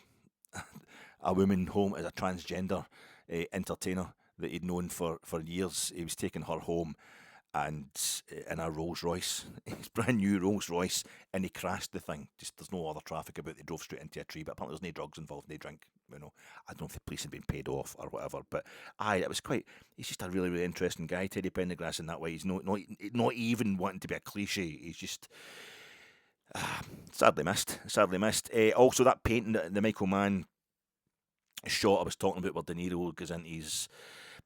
woman home as a transgender entertainer that he'd known for years. He was taking her home, and in a Rolls Royce, his brand new Rolls Royce, and he crashed the thing. Just there's no other traffic about. They drove straight into a tree, but apparently there's no drugs involved, no drink. I don't know if the police had been paid off or whatever, but it was quite. He's just a really, really interesting guy, Teddy Pendergrass, in that way. He's not even wanting to be a cliche. He's just sadly missed. Also, that painting that the Michael Mann shot I was talking about, where De Niro goes into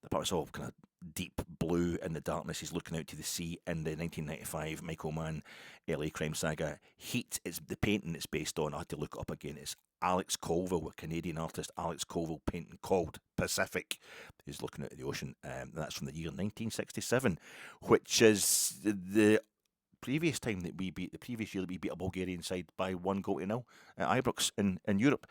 the part was all kind of deep blue in the darkness. He's looking out to the sea in the 1995 Michael Mann LA crime saga Heat. It's the painting it's based on. I had to look it up again. It's Alex Colville, a Canadian artist, Alex Colville, painting called Pacific. He's looking out at the ocean. That's from the year 1967, which is the previous year that we beat a Bulgarian side by 1-0 at Ibrox in Europe,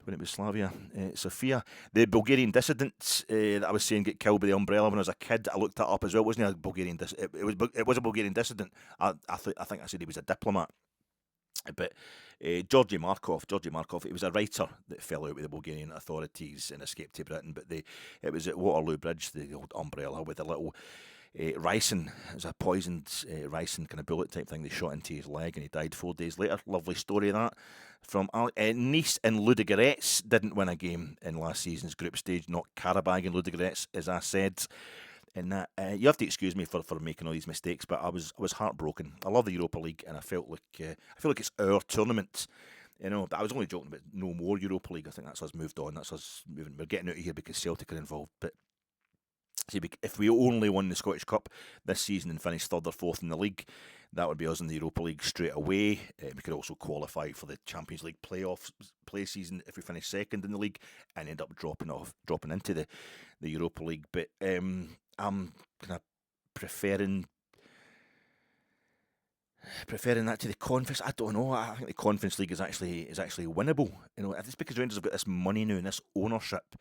when it was Slavia Sofia. The Bulgarian dissident that I was saying get killed by the umbrella when I was a kid, I looked that up as well. It wasn't a Bulgarian it was a Bulgarian dissident. I think I said he was a diplomat. But Georgy Markov, he was a writer that fell out with the Bulgarian authorities and escaped to Britain. But it was at Waterloo Bridge, the old umbrella with a little ricin. It was a poisoned ricin kind of bullet type thing. They shot into his leg and he died 4 days later. Lovely story of that. From Nice and Ludogorets didn't win a game in last season's group stage. Not Karabag and Ludogorets, as I said. And that you have to excuse me for making all these mistakes, but I was heartbroken. I love the Europa League, and I feel like it's our tournament. But I was only joking about no more Europa League. I think that's us moved on. That's us moving. We're getting out of here because Celtic are involved. But see, if we only won the Scottish Cup this season and finished third or fourth in the league, that would be us in the Europa League straight away. We could also qualify for the Champions League playoffs play season if we finish second in the league and end up dropping into the Europa League. But I'm kind of preferring that to the Conference. I don't know. I think the Conference League is actually winnable. It's because Rangers have got this money now and this ownership.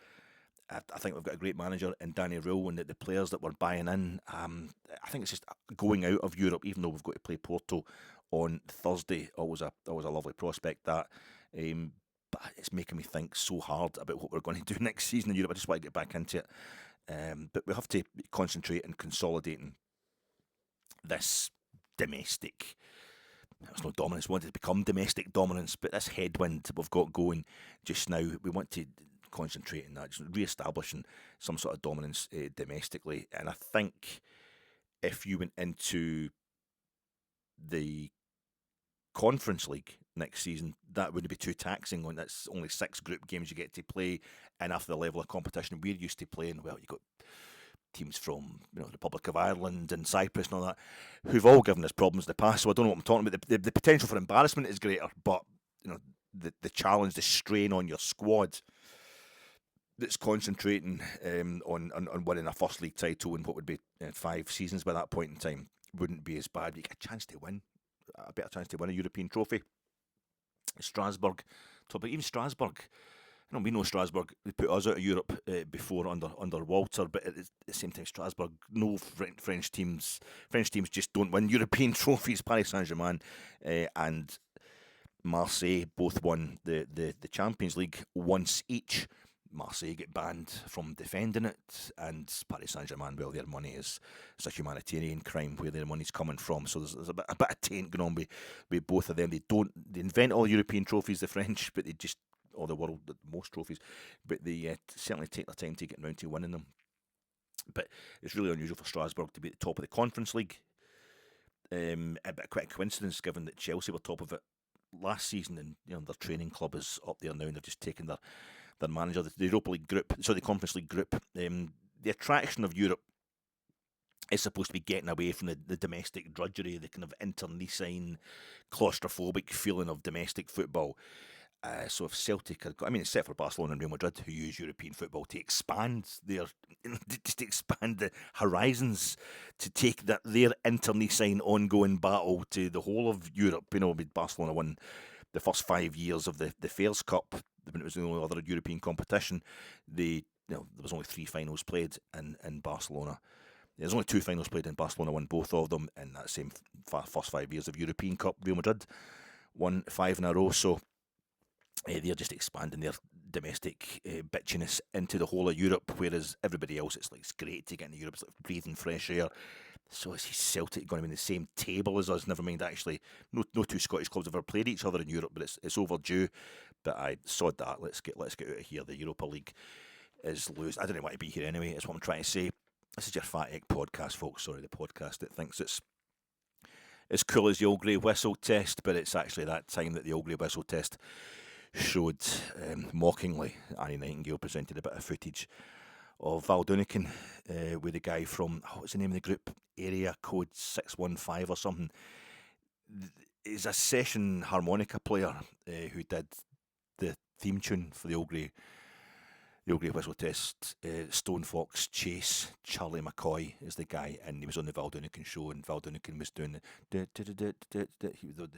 I think we've got a great manager in Danny Röhl, and the players that we're buying in. I think it's just going out of Europe, even though we've got to play Porto on Thursday. Always a lovely prospect that. But it's making me think so hard about what we're going to do next season in Europe. I just want to get back into it. But we have to concentrate on consolidating this domestic. It's not dominance. We want it to become domestic dominance, but this headwind that we've got going just now, we want to concentrate on that, just re-establishing some sort of dominance domestically. And I think if you went into the Conference League next season, that wouldn't be too taxing. That's only 6 group games you get to play, and after the level of competition we're used to playing, well, you've got teams from the Republic of Ireland and Cyprus and all that, who've all given us problems in the past. So I don't know what I'm talking about. The potential for embarrassment is greater, but the challenge, the strain on your squad that's concentrating on winning a first league title in what would be 5 seasons by that point in time wouldn't be as bad. You get a chance to win, a better chance to win a European trophy. Strasbourg, even Strasbourg. We know Strasbourg, they put us out of Europe before under Walter, but at the same time, Strasbourg, no French teams just don't win European trophies. Paris Saint-Germain and Marseille both won the Champions League once each. Marseille get banned from defending it, and Paris Saint-Germain, well, their money is a humanitarian crime where their money's coming from. So there's a bit of taint going on with both of them. They invent all European trophies, the French, but they just, or the world, most trophies, but they certainly take their time to get around to winning them. But it's really unusual for Strasbourg to be at the top of the Conference League. A bit quite a coincidence, given that Chelsea were top of it last season, and their training club is up there now, and they're just taking their manager. The Europa League group, the Conference League group. The attraction of Europe is supposed to be getting away from the domestic drudgery, the kind of internecine, claustrophobic feeling of domestic football. So if Celtic are, except for Barcelona and Real Madrid, who use European football to expand to expand the horizons, to take their internecine ongoing battle to the whole of Europe. With Barcelona won the first 5 years of the Fairs Cup, when it was the only other European competition. There was only 3 finals played in Barcelona. There's only 2 finals played in Barcelona, won both of them in that same first 5 years of European Cup. Real Madrid won 5 in a row, so they're just expanding their domestic bitchiness into the whole of Europe, whereas everybody else, it's great to get into Europe. It's like breathing fresh air. So is Celtic going to be in the same table as us? Never mind, actually, no two Scottish clubs have ever played each other in Europe, but it's overdue. But I sod that. Let's get out of here. The Europa League is loose. I don't want to be here anyway. That's what I'm trying to say. This is your Fat Egg podcast, folks. Sorry, the podcast that thinks it's as cool as the old grey whistle test, but it's actually that time that the old grey whistle test showed mockingly. Annie Nightingale presented a bit of footage of Val Doonican with the guy from, what's the name of the group? Area code 615 or something. He's a session harmonica player who did the theme tune for the old grey whistle test. Stone Fox Chase, Charlie McCoy is the guy, and he was on the Val Doonican show, and Val Doonican was doing the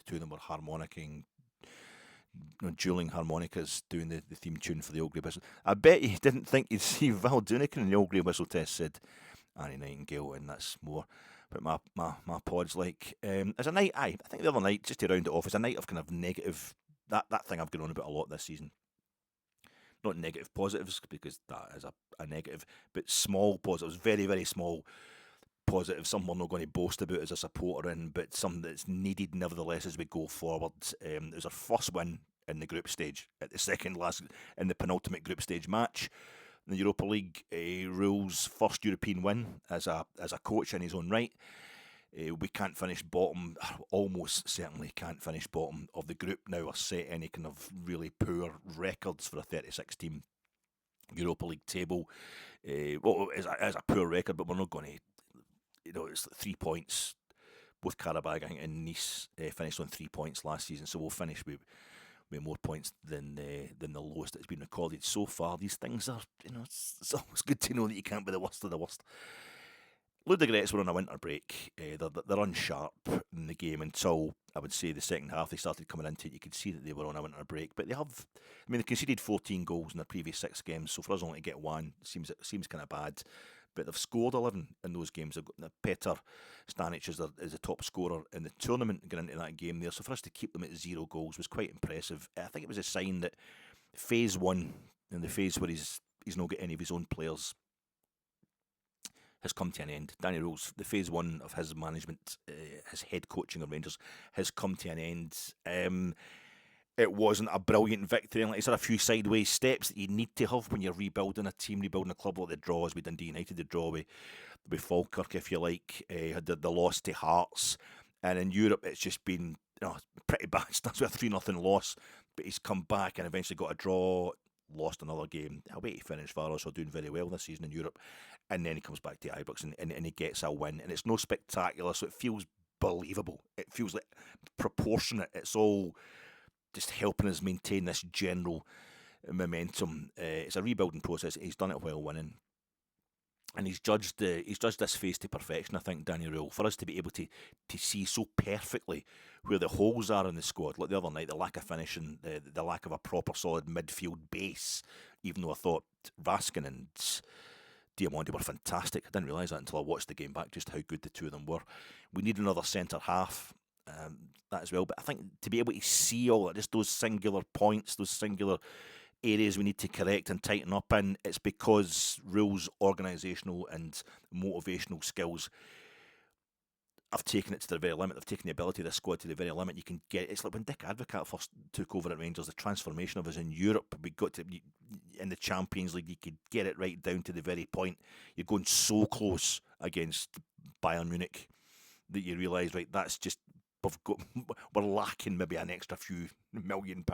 two of them were harmonicking, dueling harmonicas, doing the theme tune for the old grey whistle. I bet he didn't think he'd see Val Doonican in the old grey whistle test, said Annie Nightingale, and that's more what my pod's like. As a night, I think the other night, just to round it off, is a night of kind of negative, that thing I've gone on about a lot this season. Not negative positives, because that is a negative, but small positives, very, very small positives, something we're not going to boast about as a supporter in, but something that's needed nevertheless as we go forward. It was our first win in the group stage, at in the penultimate group stage match. In the Europa League, Röhl's first European win as a coach in his own right. We can't finish bottom, almost certainly can't finish bottom of the group now or set any kind of really poor records for a 36-team Europa League table. Well, it's a poor record, but we're not going to, it's 3 points. Both Karabag and Nice finished on 3 points last season, so we'll finish with more points than the lowest that's been recorded so far. These things are, it's always good to know that you can't be the worst of the worst. Ludogorets were on a winter break. They're unsharp in the game until, I would say, the second half. They started coming into it. You could see that they were on a winter break. But they conceded 14 goals in their previous 6 games. So for us only to get one seems kind of bad. But they've scored 11 in those games. They've got Petr Stanic is the top scorer in the tournament going into that game there. So for us to keep them at 0 goals was quite impressive. I think it was a sign that phase 1, in the phase where he's not got any of his own players, has come to an end. Danny Röhl's, the phase 1 of his management, his head coaching of Rangers, has come to an end. It wasn't a brilliant victory. Like I said, a few sideways steps that you need to have when you're rebuilding a team, rebuilding a club, like the draws with Dundee United, the draw with Falkirk, if you like, had the loss to Hearts. And in Europe, it's just been pretty bad. Starts with a 3-0 loss, but he's come back and eventually got a draw, lost another game. Away to finish Varos are doing very well this season in Europe. And then he comes back to Ibrox and he gets a win. And it's no spectacular, so it feels believable. It feels like proportionate. It's all just helping us maintain this general momentum. It's a rebuilding process. He's done it while winning. And he's judged this phase to perfection, I think, Danny Röhl, for us to be able to see so perfectly where the holes are in the squad. Like the other night, the lack of finishing, the lack of a proper solid midfield base, even though I thought Raskin and Diamandi were fantastic. I didn't realise that until I watched the game back, just how good the two of them were. We need another centre half, that as well. But I think to be able to see all that, just those singular points, those singular areas we need to correct and tighten up in, it's because Röhl's organisational and motivational skills have taken it to the very limit. They've taken the ability of the squad to the very limit. You can get it's like when Dick Advocaat first took over at Rangers, the transformation of us in Europe. We got to in the Champions League, you could get it right down to the very point. You're going so close against Bayern Munich that you realise, right, that's just we're lacking maybe an extra few £1 million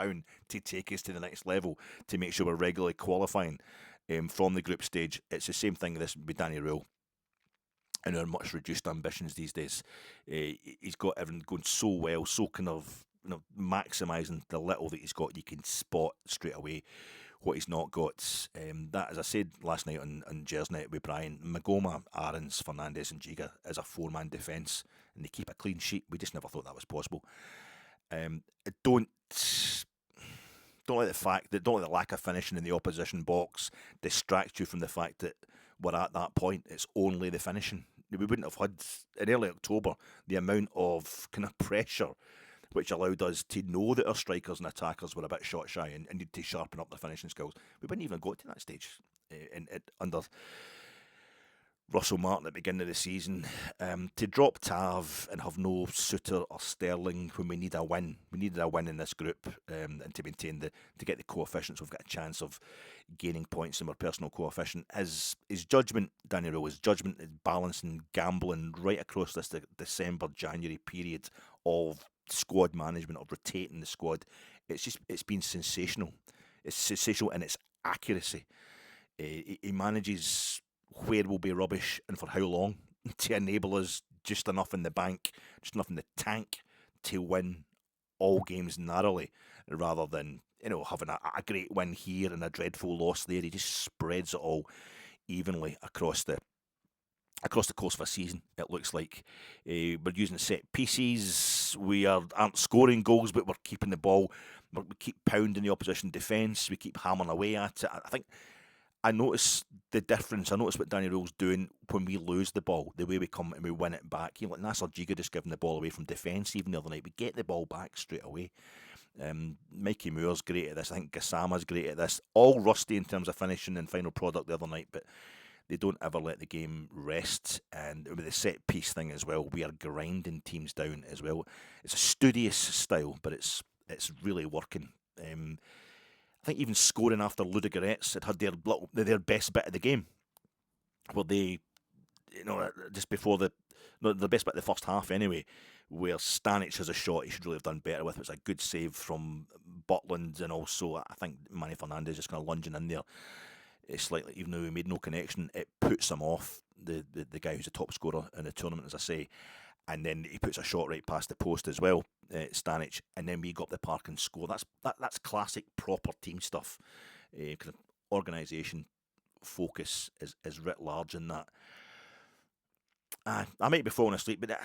to take us to the next level to make sure we're regularly qualifying from the group stage. It's the same thing with Danny Röhl and our much reduced ambitions these days. He's got everything going so well, so kind of maximising the little that he's got. You can spot straight away what he's not got. That, as I said last night on Jersnet with Brian, Magoma, Aarons, Fernandes and Giga is a 4-man defence and they keep a clean sheet. We just never thought that was possible. Don't let the lack of finishing in the opposition box distract you from the fact that we're at that point. It's only the finishing. We wouldn't have had in early October the amount of kind of pressure which allowed us to know that our strikers and attackers were a bit shot shy and need to sharpen up their finishing skills. We wouldn't even got to that stage under Russell Martin at the beginning of the season, to drop Tav and have no Suter or Sterling when we need a win. We needed a win in this group, and to maintain to get the coefficients, we've got a chance of gaining points in our personal coefficient. His judgment, Danny Röhl, his judgment is balancing gambling right across this December-January period of squad management, of rotating the squad. It's been sensational. It's sensational in its accuracy. He manages where will be rubbish and for how long to enable us just enough in the bank, just enough in the tank to win all games narrowly, rather than having a great win here and a dreadful loss there. He just spreads it all evenly across the course of a season. It looks like we're using set pieces. We aren't scoring goals, but we're keeping the ball. We keep pounding the opposition defence. We keep hammering away at it. I think I notice the difference. I notice what Danny Röhl's doing when we lose the ball, the way we come and we win it back. Like Nasser Giga just giving the ball away from defence even the other night. We get the ball back straight away. Mikey Moore's great at this. I think Gassama's great at this. All rusty in terms of finishing and final product the other night, but they don't ever let the game rest. And with the set piece thing as well, we are grinding teams down as well. It's a studious style, but it's really working. I think even scoring after Ludogorets had their best bit of the game, where they, just before the best bit of the first half anyway, where Stanic has a shot he should really have done better with. It's a good save from Butland, and also I think Manny Fernandez just kind of lunging in there. It's slightly, even though he made no connection, it puts him off the guy who's the top scorer in the tournament, as I say. And then he puts a shot right past the post as well, Stanic, and then we go up the park and score. That's classic, proper team stuff. Kind of organisation, focus is writ large in that. I might be falling asleep, but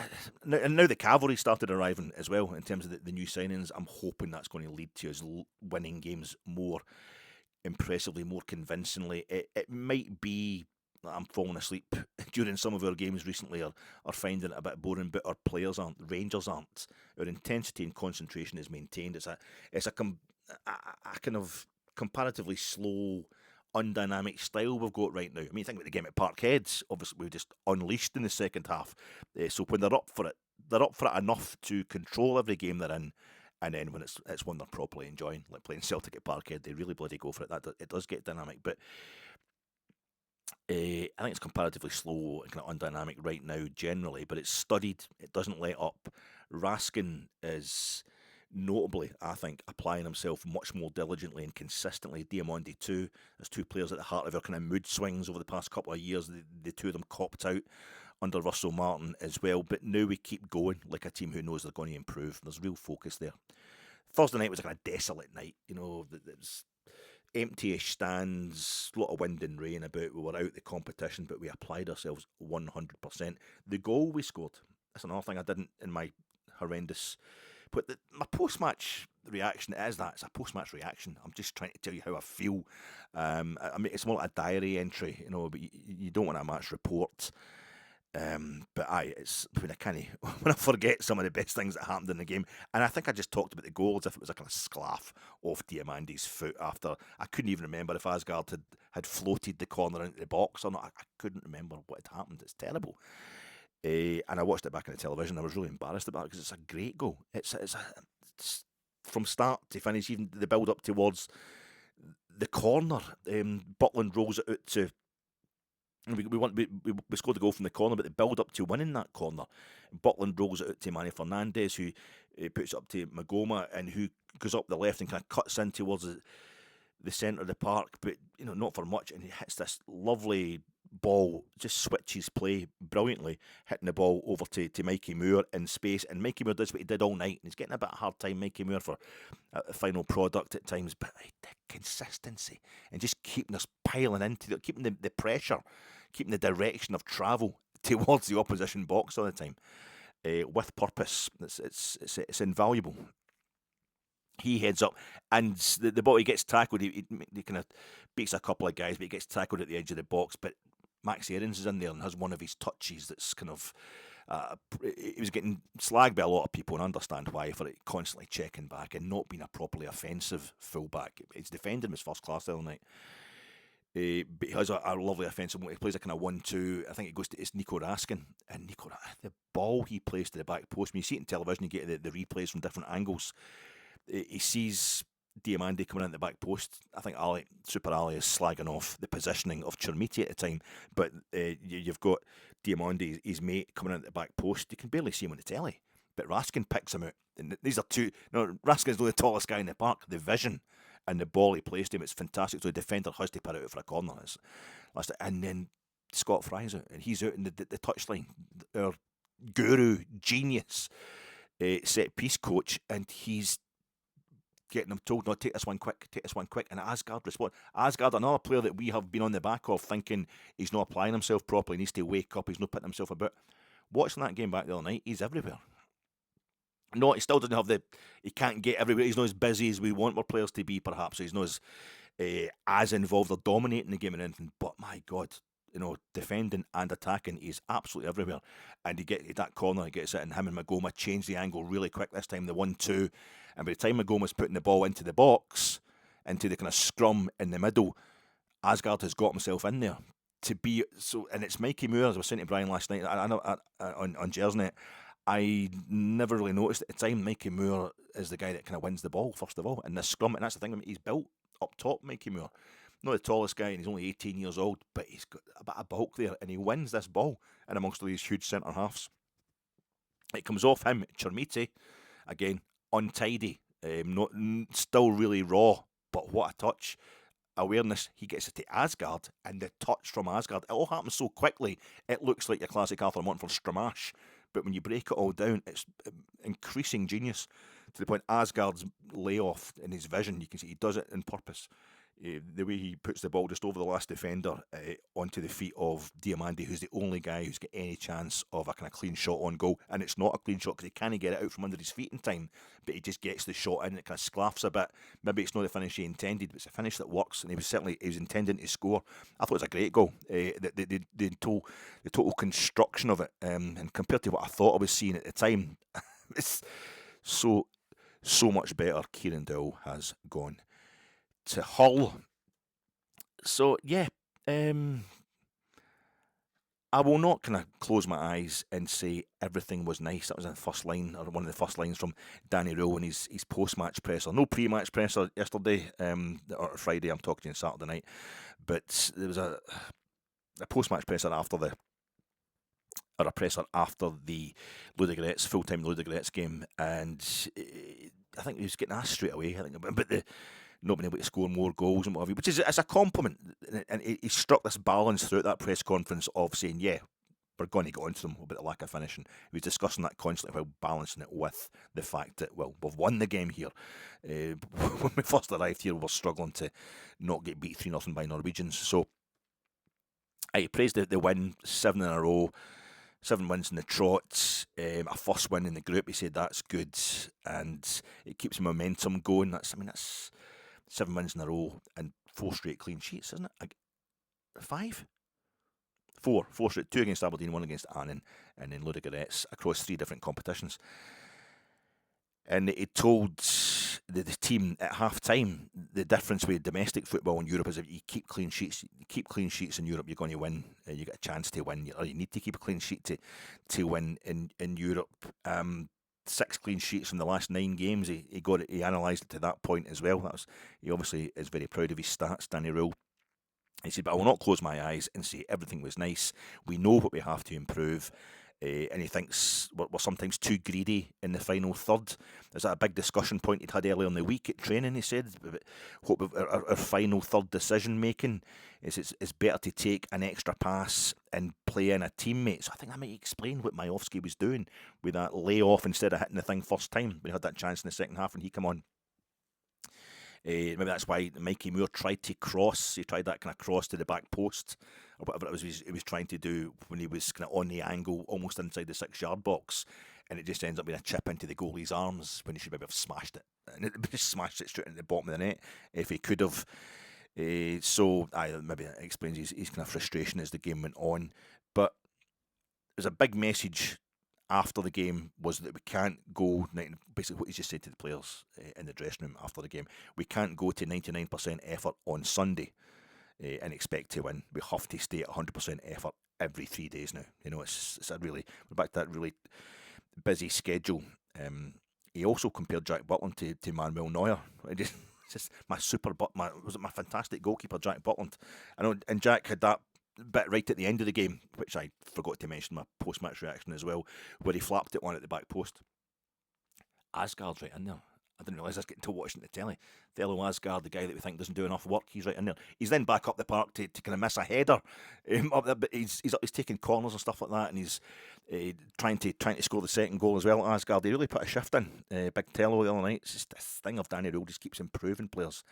now the cavalry started arriving as well in terms of the new signings. I'm hoping that's going to lead to us winning games more impressively, more convincingly. It might be I'm falling asleep during some of our games recently, or finding it a bit boring, but our players aren't. Rangers aren't. Our intensity and concentration is maintained. It's a kind of comparatively slow, undynamic style we've got right now. I mean, think about the game at Parkhead. Obviously, we just unleashed in the second half. So when they're up for it enough to control every game they're in. And then when it's one they're properly enjoying, like playing Celtic at Parkhead, they really bloody go for it. It does get dynamic, but I think it's comparatively slow and kind of undynamic right now generally, but it's studied. It doesn't let up. Raskin is notably, I think, applying himself much more diligently and consistently. Diamondi too. There's two players at the heart of our kind of mood swings over the past couple of years. The two of them copped out under Russell Martin as well. But now we keep going like a team who knows they're going to improve. There's real focus there. Thursday night was a kind of desolate night. It was empty-ish stands, a lot of wind and rain about. We were out the competition, but we applied ourselves 100%. The goal we scored, that's another thing I didn't in my horrendous... But my post-match reaction is that. It's a post-match reaction. I'm just trying to tell you how I feel. I mean, it's more like a diary entry, but you don't want a match report. But it's when I forget some of the best things that happened in the game, and I think I just talked about the goal as if it was a kind of sclaff off Diamandi's foot after. I couldn't even remember if Asgard had floated the corner into the box or not. I couldn't remember what had happened. It's terrible. And I watched it back on the television. I was really embarrassed about it because it's a great goal. It's from start to finish, even the build up towards the corner. Butland rolls it out to. We scored the goal from the corner, but the build up to winning that corner, Butland rolls it out to Manny Fernandez, who puts it up to Magoma, and who goes up the left and kind of cuts in towards the centre of the park, but not for much, and he hits this lovely ball, just switches play brilliantly, hitting the ball over to Mikey Moore in space, and Mikey Moore does what he did all night, and he's getting a bit of a hard time, Mikey Moore, for a final product at times, but the consistency and just keeping us piling into keeping the pressure, keeping the direction of travel towards the opposition box all the time, with purpose. It's invaluable. He heads up, and the ball, he gets tackled. He kind of beats a couple of guys, but he gets tackled at the edge of the box. But Max Aarons is in there and has one of his touches that's kind of... he was getting slagged by a lot of people, and I understand why, for it constantly checking back and not being a properly offensive fullback. His defending was first class the other night. But he has a lovely offensive move. He plays a kind of 1-2. I think it's Nico Raskin. And the ball he plays to the back post, when you see it on television, you get the replays from different angles. He sees Diamandi coming in at the back post. I think Super Ali is slagging off the positioning of Chermiti at the time. But you've got Diamandi, his mate, coming in at the back post. You can barely see him on the telly. But Raskin picks him out. And these are two. Raskin's not the tallest guy in the park. The vision and the ball he plays to him, it's fantastic. So the defender has to put it out for a corner. And then Scott Fry's out, and he's out in the touchline. Our guru, genius, set piece coach, and he's getting them told, no, take this one quick. And Razgrad responds. Razgrad, another player that we have been on the back of, thinking he's not applying himself properly, he needs to wake up, he's not putting himself about. Watching that game back the other night, he's everywhere. No, he still doesn't have he can't get everywhere. He's not as busy as we want our players to be, perhaps. He's not as involved or dominating the game and anything. But my God, defending and attacking, he's absolutely everywhere. And he gets that corner, he gets it, and him and Magoma change the angle really quick this time, the 1-2. And by the time Magoma's putting the ball into the box, into the kind of scrum in the middle, Razgrad has got himself in there to be so. And it's Mikey Moore, as I was saying to Brian last night, I know on Jersnet. I never really noticed at the time Mikey Moore is the guy that kind of wins the ball, first of all, in this scrum. And that's the thing, he's built up top, Mikey Moore. Not the tallest guy, and he's only 18 years old, but he's got a bit of bulk there, and he wins this ball in amongst all these huge centre-halves. It comes off him, Chermiti, again, untidy, still really raw, but what a touch. Awareness, he gets it to Razgrad, and the touch from Razgrad, it all happens so quickly, it looks like your classic Arthur Montfort stramash. But when you break it all down, it's increasing genius to the point Asgard's layoff in his vision, you can see he does it on purpose. The way he puts the ball just over the last defender onto the feet of Diamandi, who's the only guy who's got any chance of a kind of clean shot on goal. And it's not a clean shot because he can't get it out from under his feet in time, but he just gets the shot in and it kind of sclaffs a bit. Maybe it's not the finish he intended, but it's a finish that works, and he was intending to score. I thought it was a great goal. The total construction of it, and compared to what I thought I was seeing at the time, it's so much better. Kieran Dowell has gone to Hull. So yeah, I will not kind of close my eyes and say everything was nice. That was in the first line, or one of the first lines from Danny Röhl in his post-match presser. No pre-match presser yesterday, or Friday, I'm talking to you on Saturday night, but there was a post-match presser after the Ludogorets, full-time Ludogorets game, and I think he was getting asked straight away, but not being able to score more goals and what have you, which is a compliment. And he struck this balance throughout that press conference of saying, yeah, we're going to get onto them about the lack of finishing. He was discussing that constantly while balancing it with the fact that, well, we've won the game here. When we first arrived here, we were struggling to not get beat 3-0 by Norwegians. So I praised the win, 7 in a row. 7 wins in the trot, a first win in the group. He said that's good, and it keeps momentum going. That's 7 wins in a row and 4 straight clean sheets, isn't it? 5? 4 straight. 2 against Aberdeen, 1 against Annan, and then Ludogorets across 3 different competitions. And it told the team at half-time the difference with domestic football in Europe is if you keep clean sheets. You keep clean sheets in Europe, you're going to win. You get a chance to win, or you need to keep a clean sheet to win in Europe. 6 clean sheets from the last 9 games. He analysed it to that point as well. He obviously is very proud of his stats, Danny Röhl. He said, but I will not close my eyes and say everything was nice. We know what we have to improve. And he thinks we're sometimes too greedy in the final third. Is that a big discussion point he'd had earlier in the week at training? He said, our final third decision making is it's better to take an extra pass and play in a teammate. So I think that might explain what Miovski was doing with that layoff instead of hitting the thing first time. We had that chance in the second half and he came on. Maybe that's why Mikey Moore tried to cross. He tried that kind of cross to the back post, or whatever it was he was trying to do when he was kind of on the angle, almost inside the 6-yard box, and it just ends up being a chip into the goalie's arms when he should maybe have smashed it. And it just smashed it straight into the bottom of the net if he could have. Maybe that explains his kind of frustration as the game went on. But there's a big message after the game was that we can't go, basically what he just said to the players in the dressing room after the game, we can't go to 99% effort on Sunday and expect to win. We have to stay at 100% effort every 3 days now. You know, it's a really, we're back to that really busy schedule. He also compared Jack Butland to Manuel Neuer. Just my fantastic goalkeeper, Jack Butland. I know, and Jack had that bit right at the end of the game, which I forgot to mention in my post-match reaction as well, where he flapped it one at the back post. Asgard's right in there. I didn't realise I was getting to watching the telly. Thelo Asgard, the guy that we think doesn't do enough work, he's right in there. He's then back up the park to kind of miss a header up there, but he's taking corners and stuff like that, and he's trying to score the second goal as well. Asgard, he really put a shift in. Big Tello the other night. It's just this thing of Danny Röhl just keeps improving players.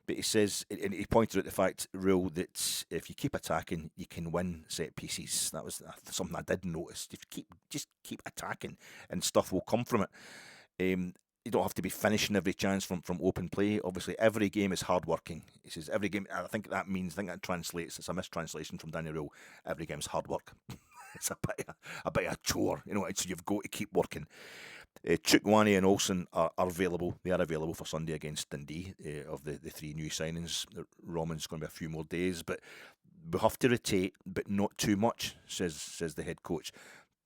But he says, and he pointed out the fact, Röhl, that if you keep attacking, you can win set pieces. That was something I did notice. If you just keep attacking, and stuff will come from it. You don't have to be finishing every chance from open play. Obviously, every game is hard working. He says every game. I think that translates. It's a mistranslation from Danny Röhl. Every game is hard work. It's a bit of a chore, you know. So you've got to keep working. Chukwueze and Olsen are available. They are available for Sunday against Dundee. Of the 3 new signings, Roman's going to be a few more days, but we have to rotate, but not too much, says the head coach.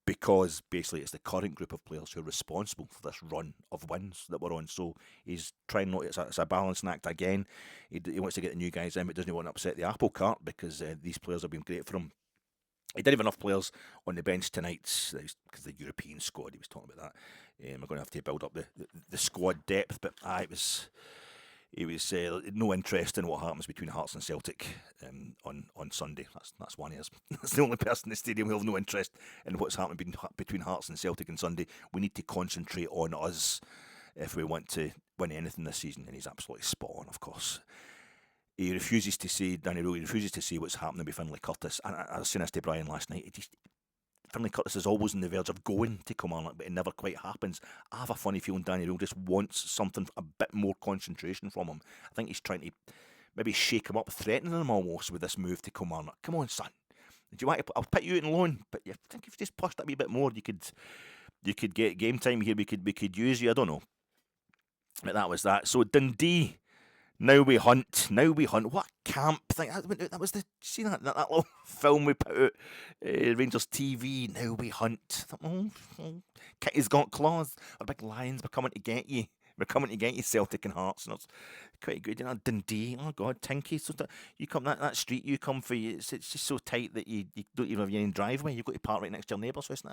Because basically it's the current group of players who are responsible for this run of wins that we're on. So he's trying not. It's a balancing act again. He wants to get the new guys in, but doesn't want to upset the apple cart because these players have been great for him. He did have enough players on the bench tonight because the European squad. He was talking about that. We're going to have to build up the squad depth, but it was no interest in what happens between Hearts and Celtic on Sunday. That's one of us. That's the only person in the stadium who have no interest in what's happening between Hearts and Celtic on Sunday. We need to concentrate on us if we want to win anything this season, and he's absolutely spot on, of course. Danny Röhl refuses to see what's happening with Finlay Curtis. And I was saying this to Brian last night, Finlay Curtis is always on the verge of going to Kilmarnock, but it never quite happens. I have a funny feeling Danny Röhl just wants something, a bit more concentration from him. I think he's trying to maybe shake him up, threatening him almost with this move to Kilmarnock. Come on, son. Do you want to? I'll put you out on loan, but I think if you just pushed that a wee bit more, you could get game time here. We could use you. I don't know. But that was that. So Dundee. Now we hunt. What camp thing? That was see that little film we put out, Rangers TV. Now we hunt. Kitty's got claws. Our big lions. We're coming to get you. Celtic and Hearts. And it's quite good. You know, Dundee. Oh God, Tinky. So you come that street. You come for you. It's just so tight that you don't even have your own driveway. You've got to park right next to your neighbour's house.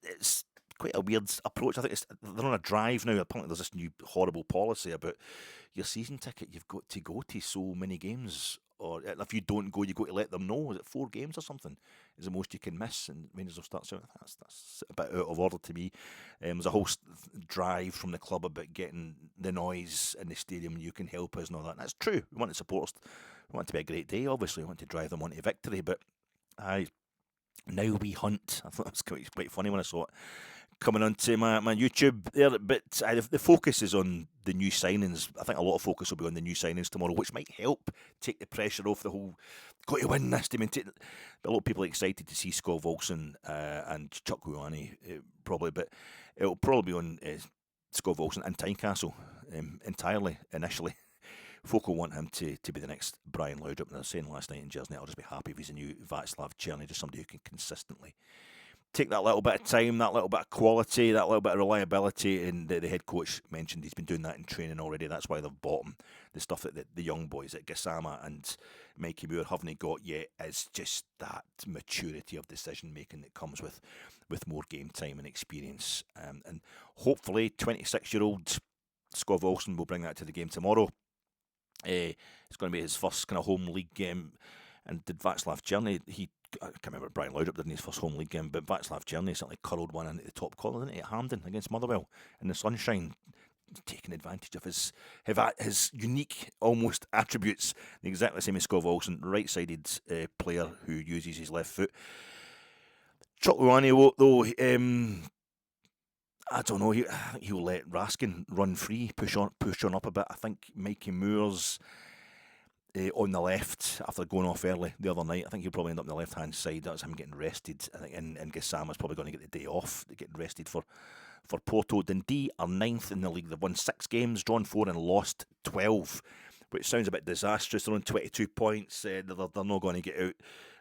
It's quite a weird approach. I think they're on a drive now. Apparently there's this new horrible policy about your season ticket. You've got to go to so many games, or if you don't go, you've got to let them know. Is it 4 games or something? Is the most you can miss, and Rangers will start saying that's a bit out of order to me. There's a whole drive from the club about getting the noise in the stadium. You can help us and all that. And that's true. We want the supporters. We want it to be a great day. Obviously, we want to drive them on to victory. But now we hunt. I thought it was quite funny when I saw it coming onto my YouTube there, but the focus is on the new signings. I think a lot of focus will be on the new signings tomorrow, which might help take the pressure off the whole got to win this to maintain. A lot of people are excited to see Skov Olsen and Chukwueze probably, but it'll probably be on Skov Olsen and Tynecastle entirely initially. Folk will want him to be the next Brian Laudrup. And I was saying last night in Jersey, I'll just be happy if he's a new Václav Černý, just somebody who can consistently take that little bit of time, that little bit of quality, that little bit of reliability. And the head coach mentioned he's been doing that in training already. That's why they've bought him. The stuff that the young boys at Gassama and Mikey Moore haven't got yet is just that maturity of decision making that comes with more game time and experience. And hopefully 26-year-old Skov Olsen will bring that to the game tomorrow. It's going to be his first kind of home league game. And did Václav Černý, I can't remember Brian Laudrup did in his first home league game, but Václav Černý certainly curled one into the top corner, didn't he, at Hampden against Motherwell in the sunshine, taking advantage of his unique almost attributes, exactly the same as Skov Olsen, right-sided player who uses his left foot. Chukwueze, though, I don't know, I think he'll let Raskin run free, push on up a bit. I think Mikey Moore's on the left after going off early the other night. I think he'll probably end up on the left-hand side. That's him getting rested. I think and Gassama's probably going to get the day off, getting rested for Porto. Dundee are 9th in the league. They've won 6 games, drawn 4 and lost 12. which sounds a bit disastrous. They're on 22 points. They're not going to get out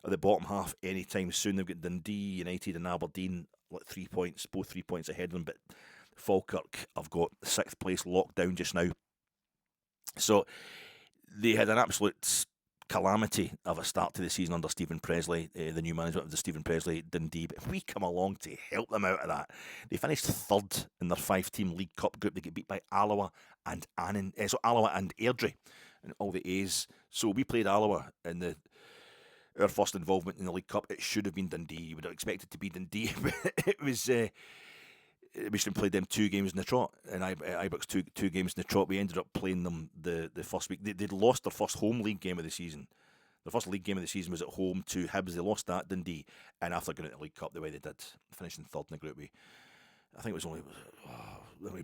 of the bottom half anytime soon. They've got Dundee United and Aberdeen, 3 points, both 3 points ahead of them, but Falkirk have got 6th place locked down just now. So they had an absolute calamity of a start to the season under Stephen Presley, the new management of the Stephen Presley Dundee. But if we come along to help them out of that, they finished 3rd in their 5-team League Cup group. They get beat by Alloa and Alloa and Airdrie, and all the A's. So we played Alloa in our first involvement in the League Cup. It should have been Dundee. You would have expected to be Dundee, but it was. We should have played them 2 games in the trot, and Ibrox two games in the trot. We ended up playing them the first week. They'd lost their first home league game of the season. Their first league game of the season was at home to Hibs. They lost that, Dundee, and after going into the League Cup the way they did, finishing 3rd in the group, I think it was only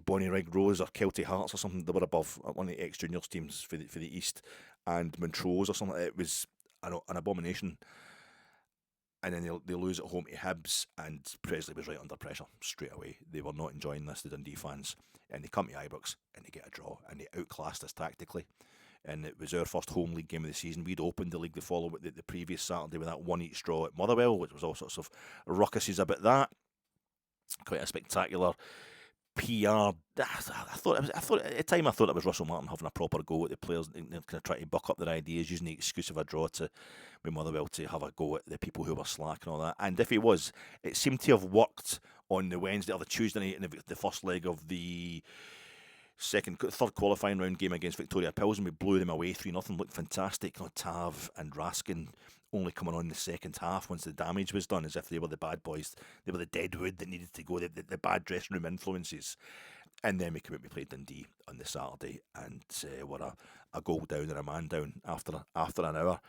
Bonnie Rig Rose or Kelty Hearts or something. They were above one of the ex-juniors teams for the East, and Montrose or something. It was an abomination. And then they lose at home to Hibs, and Presley was right under pressure straight away. They were not enjoying this, the Dundee fans. And they come to Ibrox and they get a draw, and they outclassed us tactically. And it was our first home league game of the season. We'd opened the league the previous Saturday with that 1-each draw at Motherwell, which was all sorts of ruckuses about that. Quite a spectacular PR. I thought at the time it was Russell Martin having a proper go at the players, and kind of trying to buck up their ideas, using the excuse of a draw with Motherwell to have a go at the people who were slack and all that. And if he was, it seemed to have worked on the Wednesday or the Tuesday night in the first leg of the third qualifying round game against Victoria Pills, and we blew them away 3-0. Looked fantastic. Tav and Raskin only coming on in the second half once the damage was done, as if they were the bad boys. They were the dead wood that needed to go, the bad dressing room influences. And then we played Dundee on the Saturday, and were a goal down and a man down after an hour.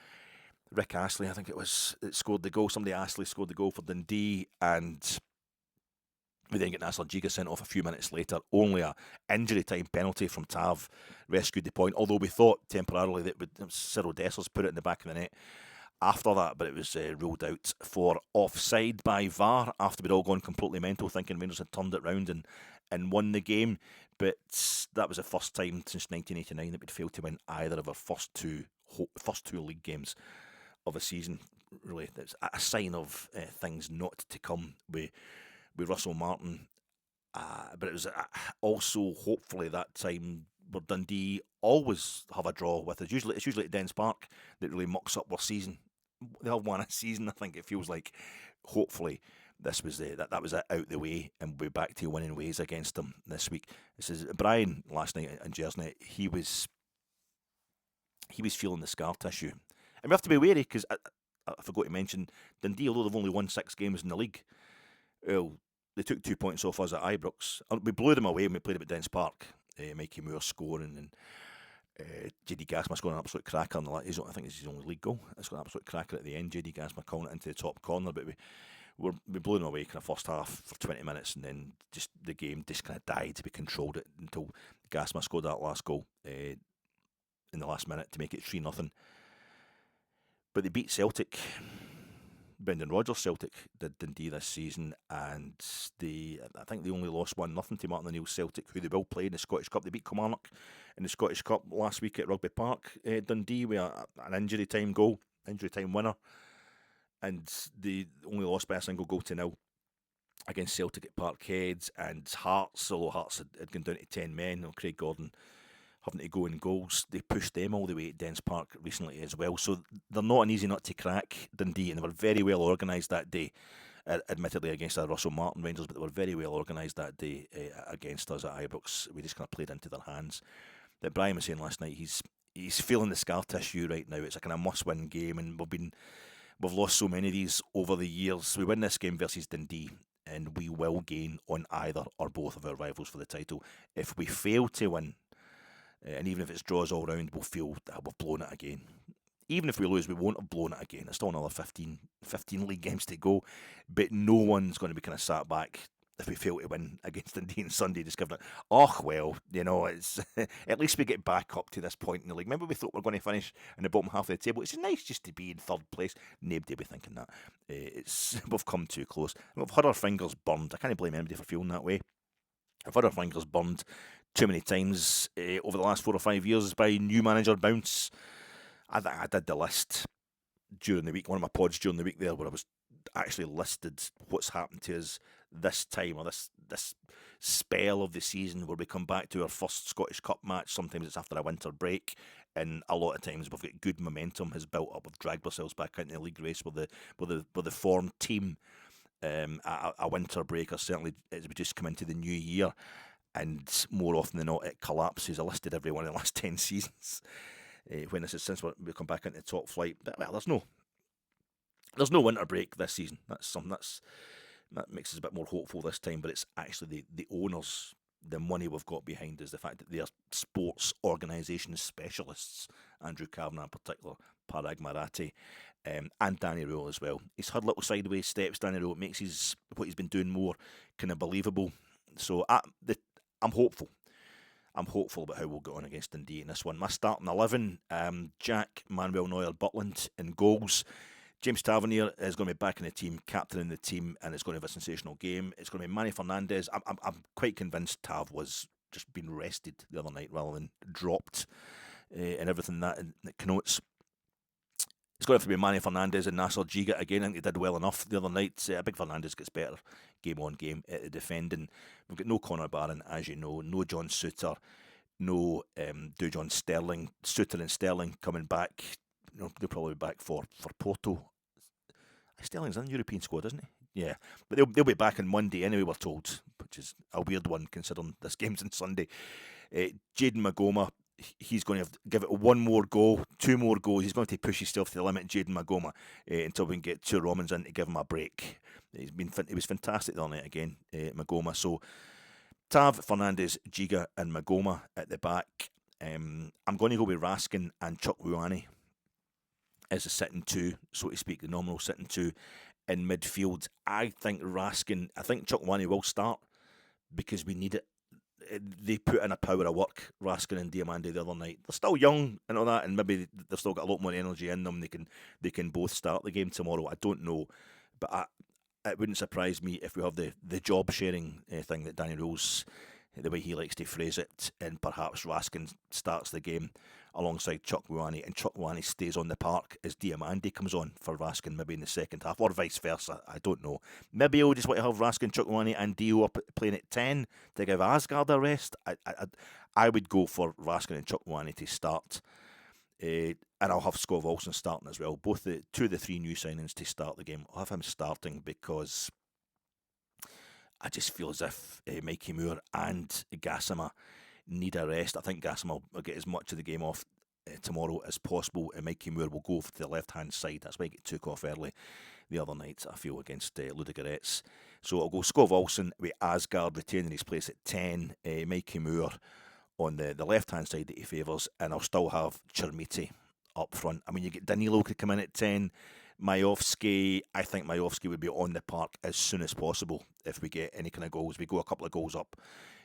Rick Astley, I think it scored the goal. Somebody Astley scored the goal for Dundee, and we then get Nasser Giga sent off a few minutes later. Only a injury time penalty from Tav rescued the point, although we thought temporarily that Cyril Dessers put it in the back of the net after that, but it was ruled out for offside by VAR after we'd all gone completely mental, thinking Rangers had turned it round and won the game. But that was the first time since 1989 that we'd failed to win either of our first two league games of a season. Really, it's a sign of things not to come with Russell Martin. But it was also hopefully that time where Dundee always have a draw with us. It's usually at Dens Park that really mucks up our season. They have won a season, I think it feels like. Hopefully this was that was it out the way, and we're back to winning ways against them this week. This is Brian last night in Jersey. He was feeling the scar tissue, and we have to be wary because I forgot to mention Dundee, although they've only won 6 games in the league. Well, they took 2 points off us at Ibrox. We blew them away when we played them at Dens Park. Mikey Moore scoring, and JD Gasma scoring an absolute cracker. I think it's his only league goal. It's got an absolute cracker at the end. JD Gasma calling it into the top corner, but we blew them away kind of first half for 20 minutes, and then just the game just kind of died. We controlled it until Gasma scored that last goal in the last minute to make it 3-0. But they beat Celtic. Brendan Rodgers Celtic did Dundee this season, and I think they only lost 1-0 to Martin O'Neill's Celtic, who they will play in the Scottish Cup. They beat Kilmarnock in the Scottish Cup last week at Rugby Park. Dundee with an injury time winner, and they only lost by a single goal to nil against Celtic at Parkhead. And Hearts, although Hearts had gone down to 10 men, Craig Gordon having to go in goals, they pushed them all the way at Dens Park recently as well. So they're not an easy nut to crack, Dundee, and they were very well organised that day, admittedly against our Russell Martin Rangers, but they were very well organised that day against us at Ibrox. We just kind of played into their hands. That Brian was saying last night, he's feeling the scar tissue right now. It's a kind of must-win game, and we've lost so many of these over the years. We win this game versus Dundee, and we will gain on either or both of our rivals for the title. If we fail to win, and even if it's draws all round, we'll feel that we've blown it again. Even if we lose, we won't have blown it again. There's still another 15 league games to go, but no one's going to be kind of sat back if we fail to win against Dundee on Sunday, just giving it, it's at least we get back up to this point in the league. Remember, we thought we were going to finish in the bottom half of the table. It's nice just to be in third place. Nobody will be thinking that. We've come too close. We've had our fingers burned. I can't blame anybody for feeling that way. I've had our fingers burned too many times over the last 4 or 5 years by new manager bounce. I did the list during the week, one of my pods during the week there, where I was actually listed what's happened to us this time, or this spell of the season where we come back to our first Scottish Cup match. Sometimes it's after a winter break, and a lot of times we've got good momentum has built up. We've dragged ourselves back into the league race with the formed team. A winter break, or certainly as we just come into the new year, and more often than not it collapses. I listed every one in the last 10 seasons. When this is since we come back into top flight, but well, there's no winter break this season. That's something that makes us a bit more hopeful this time. But it's actually the owners, the money we've got behind us, the fact that they are sports organisation specialists. Andrew Kavanagh in particular, Parag Marathi, and Danny Röhl as well. He's had little sideways steps. Danny Röhl makes what he's been doing more kind of believable. So I'm hopeful. I'm hopeful about how we'll get on against Dundee in this one. My starting 11, Jack, Manuel Neuer, Butland in goals. James Tavernier is going to be back in the team, captaining the team, and it's going to have a sensational game. It's going to be Manny Fernandez. I'm quite convinced Tav was just being rested the other night rather than dropped and everything that connotes. It's going to have to be Manny Fernandez and Nasser Giga again. I think they did well enough the other night. I think Fernandez gets better game on game at the defending. We've got no Connor Barron, as you know, no John Suter, no Dujon Sterling. Suter and Sterling coming back. They'll probably be back for Porto. Sterling's in the European squad, isn't he? Yeah, but they'll be back on Monday anyway, we're told, which is a weird one considering this game's on Sunday. Jayden Magoma, he's going to have to give it one more go, 2 more goals. He's going to push himself to the limit, Jayden Magoma, until we can get 2 Romans in to give him a break. He was fantastic the other night again, Magoma. So Tav, Fernandez, Giga and Magoma at the back. I'm going to go with Raskin and Chukwueze as a sitting 2, so to speak, the nominal sitting 2 in midfield. I think Chukwueze will start because we need it. They put in a power of work, Raskin and Diamande the other night. They're still young and all that, and maybe they've still got a lot more energy in them. They can both start the game tomorrow. I don't know, but it wouldn't surprise me if we have the job sharing thing that Danny Röhl's, the way he likes to phrase it, and perhaps Raskin starts the game alongside Chukwueze, and Chukwueze stays on the park as Diamande comes on for Raskin, maybe in the second half, or vice versa. I don't know. Maybe he'll just want to have Raskin, Chukwueze and Dio up playing at 10 to give Razgrad a rest. I would go for Raskin and Chukwueze to start, and I'll have Skov Olsen starting as well. Both two of the 3 new signings to start the game. I'll have him starting because I just feel as if Mikey Moore and Gassama need a rest. I think Gassama will get as much of the game off tomorrow as possible, and Mikey Moore will go to the left-hand side. That's why he took off early the other night, I feel, against Ludogorets. So I'll go Skov Olsen with Asgard retaining his place at 10, Mikey Moore on the left-hand side that he favours, and I'll still have Chermiti up front. I mean, you get Danilo could come in at 10, Miovski. I think Miovski would be on the park as soon as possible if we get any kind of goals. We go a couple of goals up,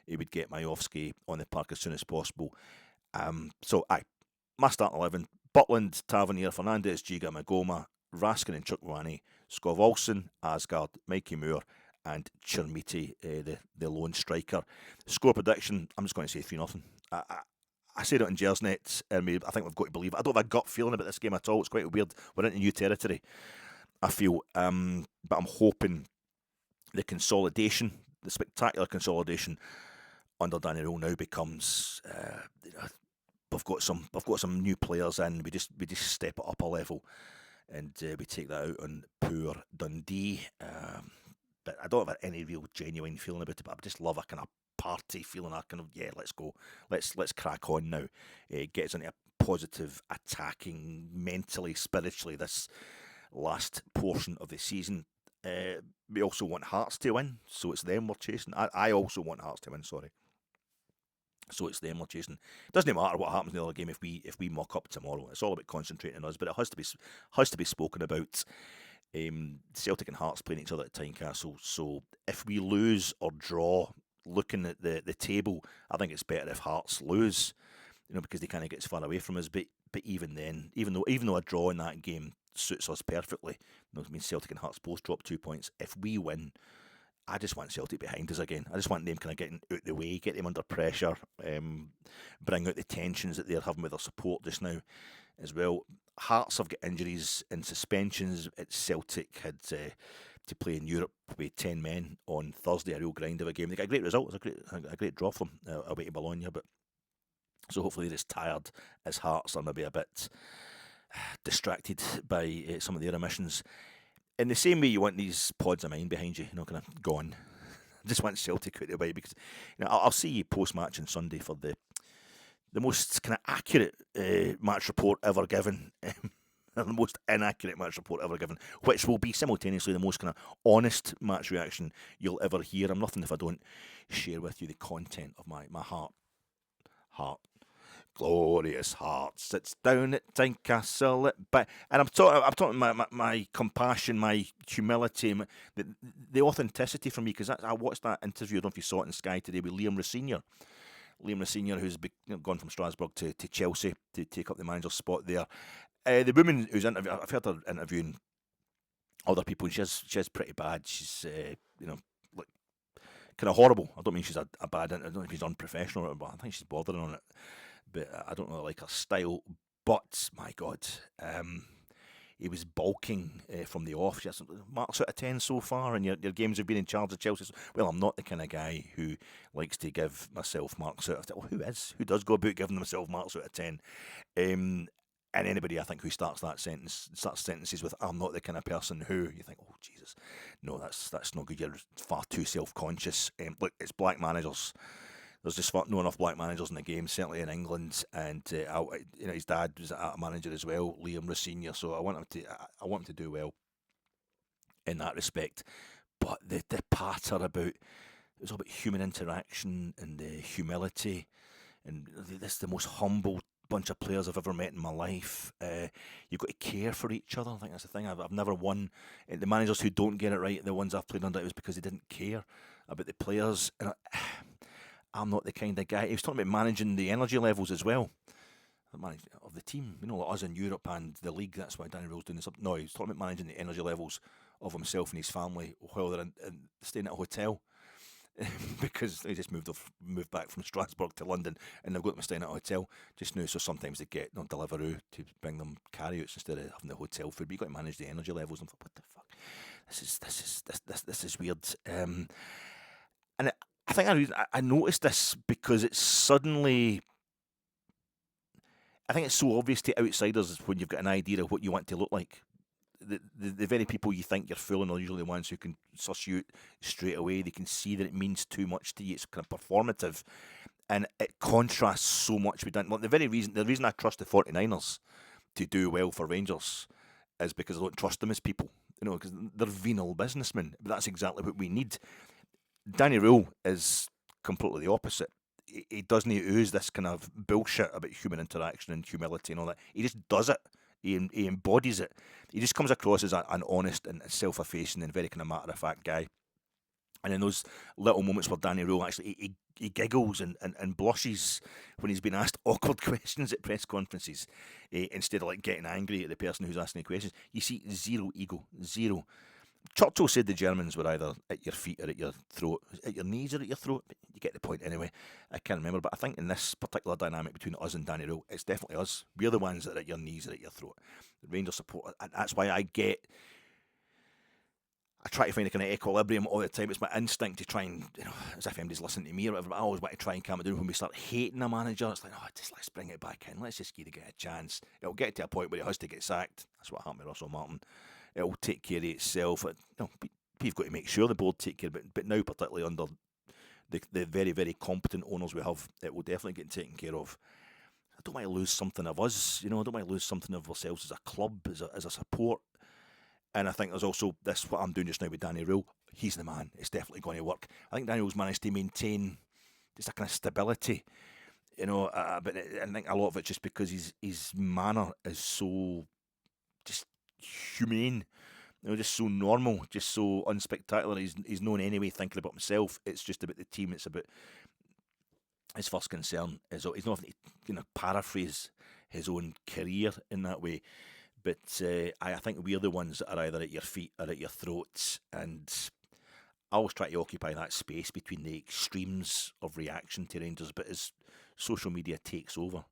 he would get Miovski on the park as soon as possible. My starting 11, Butland, Tavernier, Fernandez, Giga, Magoma, Raskin and Chukwueze, Skov Olsen, Asgard, Mikey Moore and Chermiti, the lone striker. Score prediction, I'm just going to say 3-0. I said it on Gersnet, and I think we've got to believe it. I don't have a gut feeling about this game at all. It's quite weird. We're into new territory, I feel. But I'm hoping the consolidation, the spectacular consolidation under Danny Röhl now becomes. We've got some new players in. We just step it up a level, and we take that out on poor Dundee. But I don't have any real genuine feeling about it. But I just love a kind of party feeling. I kind of let's go, let's crack on now. Get us into a positive, attacking, mentally, spiritually this last portion of the season. We also want Hearts to win, so it's them we're chasing. I also want Hearts to win. Sorry. So it's them we're chasing. It doesn't matter what happens in the other game if we muck up tomorrow. It's all about concentrating on us, but it has to be spoken about. Celtic and Hearts playing each other at Tynecastle. So if we lose or draw, looking at the table, I think it's better if Hearts lose, because they kind of get far away from us. But even then, even though a draw in that game suits us perfectly, Celtic and Hearts both drop 2 points. If we win, I just want Celtic behind us again. I just want them kind of getting out the way, get them under pressure, bring out the tensions that they're having with their support just now as well. Hearts have got injuries and suspensions. Celtic had to play in Europe with 10 men on Thursday, a real grind of a game. They got a great result. It was a great draw for them away to Bologna, but so hopefully they're as tired as Hearts are, maybe a bit distracted by some of their emissions. In the same way you want these pods of mine behind you, kind of gone. I just want Celtic out of the way, because I'll see you post-match on Sunday for the most kind of accurate match report ever given, the most inaccurate match report ever given, which will be simultaneously the most kind of honest match reaction you'll ever hear. I'm nothing if I don't share with you the content of my heart. Glorious heart sits down at Tynecastle, and I'm talking my compassion, my humility, the authenticity from me, because I watched that interview. I don't know if you saw it in Sky today with Liam Rosenior, who's gone from Strasbourg to Chelsea to take up the manager's spot there. The woman who's interviewed, I've heard her interviewing other people, and she's pretty bad. She's like kind of horrible. I don't mean she's a bad. I don't know if she's unprofessional, but I think she's bordering on it. But I don't really like her style. But my God, he was bulking from the off. She has marks out of 10 so far, and your games have been in charge of Chelsea. Well, I'm not the kind of guy who likes to give myself marks out of 10. Well, who is? Who does go about giving themselves marks out of 10? And anybody, I think, who starts sentences with "I'm not the kind of person who," you think, "Oh Jesus, no, that's not good. You're far too self-conscious." Look, it's black managers. There's just not enough black managers in the game, certainly in England, and his dad was a manager as well, Liam Rosenior. So I want him to do well in that respect. But the patter about, it was all about human interaction and humility, and this is the most humble bunch of players I've ever met in my life. You've got to care for each other. I think that's the thing. I've never won. The managers who don't get it right, the ones I've played under, it was because they didn't care about the players. And I'm not the kind of guy. He was talking about managing the energy levels as well, of the team. Like us in Europe and the league. That's why Danny Röhl's doing this. No, he's talking about managing the energy levels of himself and his family while they're staying at a hotel. Because they just moved back from Strasbourg to London, and they've got them staying at a hotel just now. So sometimes they get Deliveroo to bring them carryouts instead of having the hotel food. But you got to manage the energy levels. And I'm like, what the fuck? This is weird. And I think I noticed this because it's suddenly, I think it's so obvious to outsiders when you've got an idea of what you want to look like. The very people you think you're fooling are usually the ones who can suss you out straight away. They can see that it means too much to you. It's kind of performative, and it contrasts so much with Dan. Like the reason I trust the 49ers to do well for Rangers is because I don't trust them as people. Because they're venal businessmen. But that's exactly what we need. Danny Röhl is completely the opposite. He doesn't ooze this kind of bullshit about human interaction and humility and all that. He just does it. He embodies it. He just comes across as an honest and self-effacing and very kind of matter-of-fact guy. And in those little moments where Danny Röhl actually he giggles and blushes when he's been asked awkward questions at press conferences, instead of like getting angry at the person who's asking the questions, you see zero ego, zero. Churchill said the Germans were either at your feet or at your throat, at your knees or at your throat. But you get the point anyway. I can't remember, but I think in this particular dynamic between us and Danny Röhl, it's definitely us. We're the ones that are at your knees or at your throat. The Rangers support, and that's why I try to find a kind of equilibrium all the time. It's my instinct to try and, as if anybody's listening to me or whatever, but I always want to try and calm it down when we start hating a manager. It's like, let's bring it back in. Let's just give the guy a chance. It'll get to a point where he has to get sacked. That's what happened with Russell Martin. It'll take care of itself. We've got to make sure the board take care of it, but now particularly under the very, very competent owners we have, it will definitely get taken care of. I don't want to lose something of us, I don't want to lose something of ourselves as a club, as a support. And I think there's also this, what I'm doing just now with Danny Röhl. He's the man. It's definitely going to work. I think Danny Röhl's managed to maintain just a kind of stability, but I think a lot of it just because his manner is so just humane, just so normal, just so unspectacular. He's known anyway thinking about himself. It's just about the team. It's about his first concern. He's not having to paraphrase his own career in that way. But I think we're the ones that are either at your feet or at your throats. And I always try to occupy that space between the extremes of reaction to Rangers, but as social media takes over,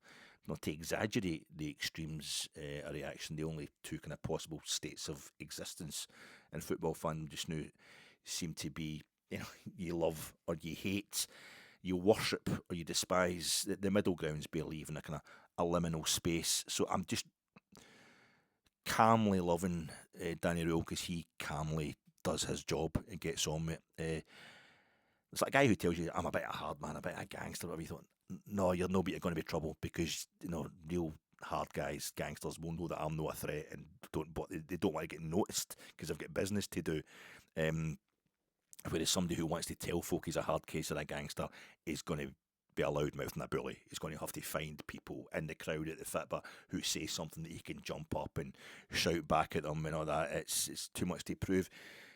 not to exaggerate the extremes of reaction, the only two kind of possible states of existence in football fandom just now seem to be, you love or you hate, you worship or you despise. The middle ground's barely even a kind of a liminal space. So I'm just calmly loving Danny Röhl because he calmly does his job and gets on with it. It's like a guy who tells you, I'm a bit of a hard man, a bit of a gangster, whatever. You thought, no, you're no bit going to be trouble because, real hard guys, gangsters will know that I'm not a threat and they don't want to get noticed because they've got business to do. Whereas somebody who wants to tell folk he's a hard case or a gangster is going to be a loudmouth and a bully. He's going to have to find people in the crowd at the Fitba who say something that he can jump up and shout back at them and all that. It's too much to prove.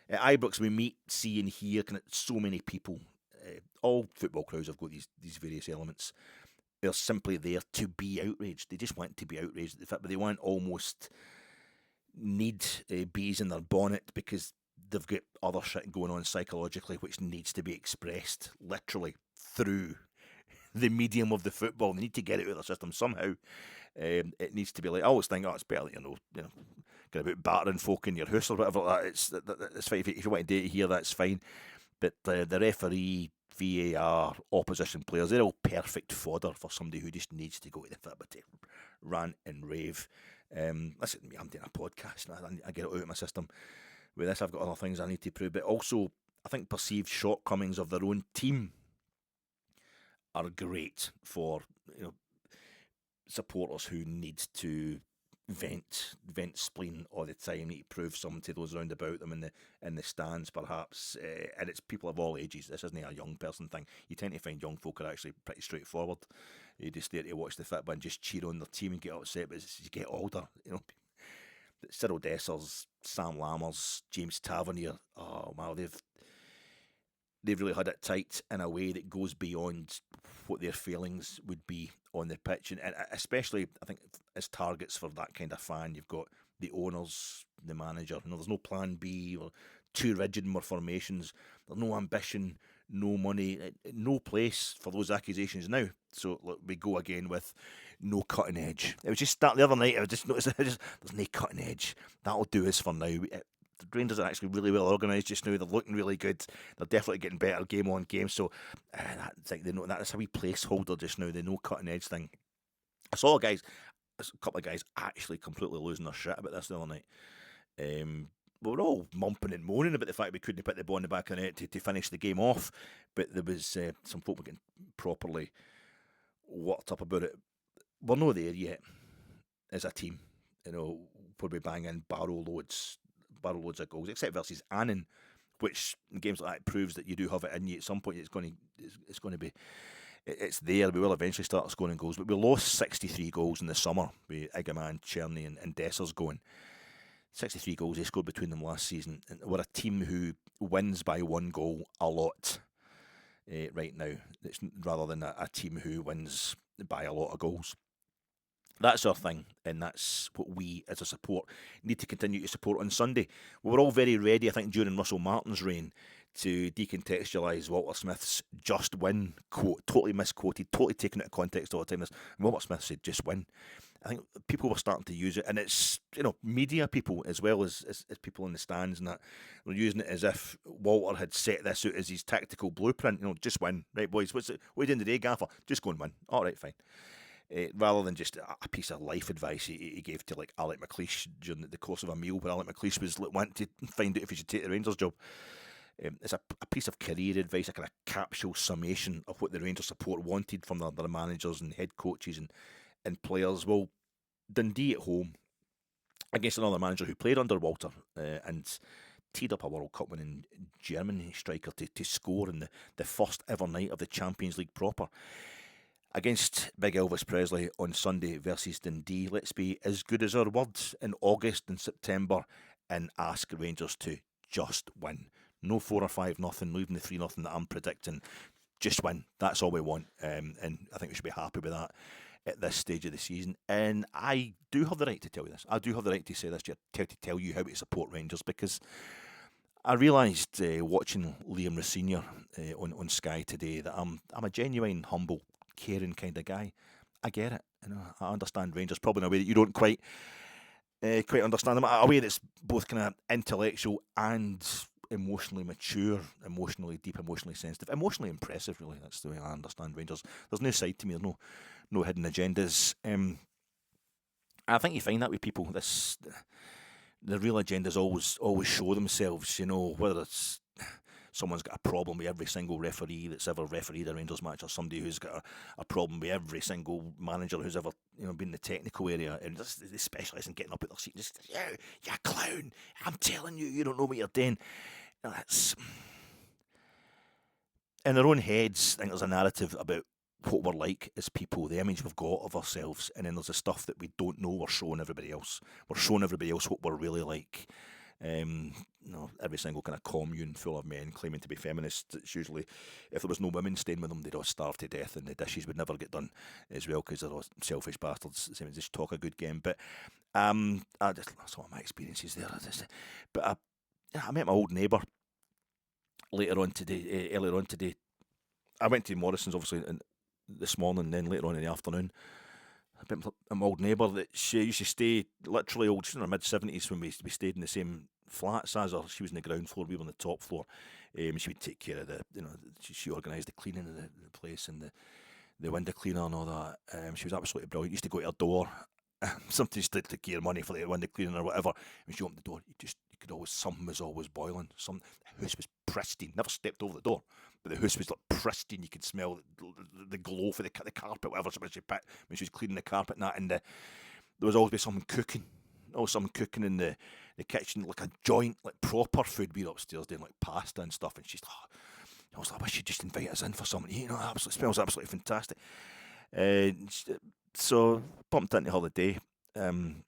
At Ibrox, we meet, see and hear so many people. All football crowds have got these various elements. They're simply there to be outraged. They just want to be outraged at the Fitba. They want almost need bees in their bonnet because they've got other shit going on psychologically which needs to be expressed literally through the medium of the football. They need to get it out of their system somehow. It needs to be like, I always think, it's better, kind about battering folk in your house or whatever. It's fine. If you want to do it here, that's fine. But the referee, VAR, opposition players, they're all perfect fodder for somebody who just needs to go to the Fitba to rant and rave. Listen, I'm doing a podcast and I get it out of my system. With this, I've got other things I need to prove. But also, I think perceived shortcomings of their own team are great for supporters who need to vent spleen all the time, need to prove something to those round about them in the stands perhaps, and it's people of all ages. This isn't a young person thing. You tend to find young folk are actually pretty straightforward. You just there to watch the Fitba and just cheer on their team and get upset, but as you get older, Cyril Dessers, Sam Lammers, James Tavernier, oh wow, they've really had it tight in a way that goes beyond what their feelings would be on the pitch. And especially, I think, as targets for that kind of fan, you've got the owners, the manager. There's no plan B or too rigid in more formations. There's no ambition, no money, no place for those accusations now. So look, we go again with no cutting edge. It was just start the other night, I just noticed there's no cutting edge. That'll do us for now. The Rangers are actually really well organised just now. They're looking really good. They're definitely getting better game on game. So that's a wee placeholder just now. The no cutting edge thing. I saw a couple of guys actually completely losing their shit about this the other night. We were all mumping and moaning about the fact we couldn't put the ball in the back of the net to finish the game off. But there was some folk were getting properly worked up about it. We're not there yet as a team. Probably banging barrel loads of goals, except versus Annan, which in games like that proves that you do have it in you. At some point, it's going to be, it's there. We will eventually start scoring goals, but we lost 63 goals in the summer with Igaman, Cherny, and Dessers going. 63 goals they scored between them last season, and we're a team who wins by one goal a lot right now. It's rather than a team who wins by a lot of goals. That's our thing, and that's what we, as a support, need to continue to support on Sunday. We were all very ready, I think, during Russell Martin's reign to decontextualise Walter Smith's "just win" quote, totally misquoted, totally taken out of context all the time. Walter Smith said "just win." I think people were starting to use it, and it's media people as well as people in the stands and that were using it as if Walter had set this out as his tactical blueprint. Just win, right, boys? What are you doing today, Gaffer? Just go and win. All right, fine. Rather than just a piece of life advice he gave to like Alec McLeish during the course of a meal where Alec McLeish was wanting to find out if he should take the Rangers job. It's a piece of career advice, a kind of capsule summation of what the Rangers support wanted from their managers and head coaches and players. Well, Dundee at home against another manager who played under Walter and teed up a World Cup winning German striker to score in the first ever night of the Champions League proper. Against Big Elvis Presley on Sunday versus Dundee, let's be as good as our words in August and September and ask Rangers to just win. No 4 or 5 nothing, not even the 3 nothing that I'm predicting. Just win. That's all we want. And I think we should be happy with that at this stage of the season. And I do have the right to tell you this. I do have the right to say this, to tell you how to support Rangers, because I realised watching Liam Rossinier on Sky today that I'm a genuine, humble, caring kind of guy. I get it. I understand Rangers probably in a way that you don't quite understand them. A way that's both kind of intellectual and emotionally mature, emotionally deep, emotionally sensitive, emotionally impressive. Really, that's the way I understand Rangers. There's no side to me. There's no hidden agendas. I think you find that with people. The real agendas always show themselves. Whether it's someone's got a problem with every single referee that's ever refereed a Rangers match, or somebody who's got a problem with every single manager who's ever been in the technical area, and they specialise in getting up at their seat and just, you clown, I'm telling you, you don't know what you're doing. That's in their own heads. I think there's a narrative about what we're like as people, the image we've got of ourselves, and then there's the stuff that we don't know we're showing everybody else. We're showing everybody else what we're really like. Every single kind of commune full of men claiming to be feminists, it's usually, if there was no women staying with them, they'd all starve to death and the dishes would never get done as well because they're all selfish bastards. They just talk a good game. But that's one of my experiences there. But I met my old neighbour earlier on today. I went to Morrison's obviously this morning, and then later on in the afternoon. I met my old neighbour that she used to stay literally old. She's in her mid-70s when we stayed in the same flats as her. She was on the ground floor, we were on the top floor. She would take care of she organised the cleaning of the place and the window cleaner and all that. She was absolutely brilliant. Used to go to her door. Sometimes to give her money for the window cleaning or whatever. When she opened the door, something was always boiling. The house was pristine. Never stepped over the door, but the house was like pristine. You could smell the glow for the carpet, whatever when she was cleaning the carpet and that. And there was always something cooking. Always something cooking in the kitchen, like a joint, like proper food. We were upstairs doing like pasta and stuff, and she's I was like, I wish she'd just invite us in for something. It smells absolutely fantastic. So bumped into her the day, and